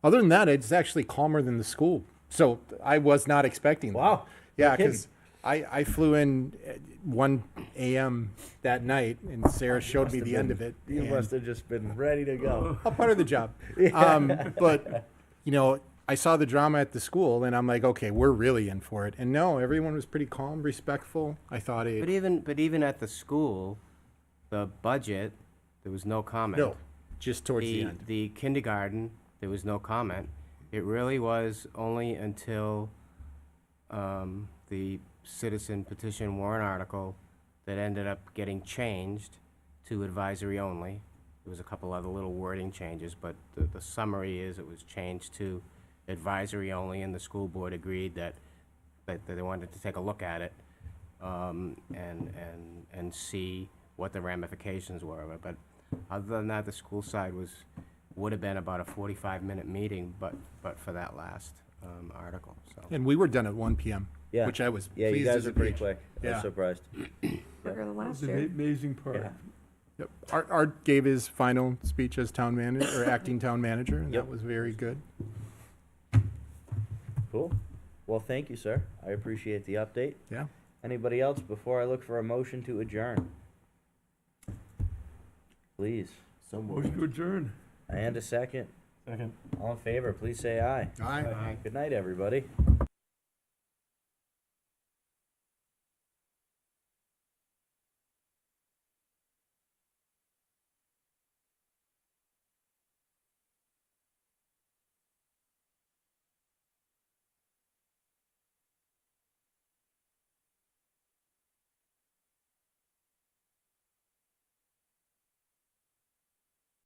Other than that, it's actually calmer than the school. So I was not expecting that. Wow. Yeah, kidding. because I flew in at 1 a.m. that night, and Sarah showed me the end of it. You and- must have just been ready to go. a part of the job. But, I saw the drama at the school, and I'm like, okay, we're really in for it. And no, everyone was pretty calm, respectful. I thought But it, even at the school, the budget, there was no comment. no, just towards the end. The kindergarten, there was no comment. It really was only until the citizen petition warrant article that ended up getting changed to advisory only. There was a couple other little wording changes, but the summary is it was changed to advisory only, and the school board agreed that they wanted to take a look at it and see what the ramifications were of it. But other than that, the school side would have been about a 45-minute meeting, but for that last article. So And we were done at 1 p.m., Yeah. which I was Yeah, you pleased guys as are a pretty peach. quick. I Yeah. was surprised. Quicker than It's last an year. amazing part. Yeah. Yep. Art gave his final speech as town manager, or acting town manager, and Yep. that was very good. Cool. Well, thank you, sir. I appreciate the update. Yeah. Anybody else before I look for a motion to adjourn? Please. So Motion to adjourn. And a second. Second. All in favor, please say aye. Aye. Good night, everybody.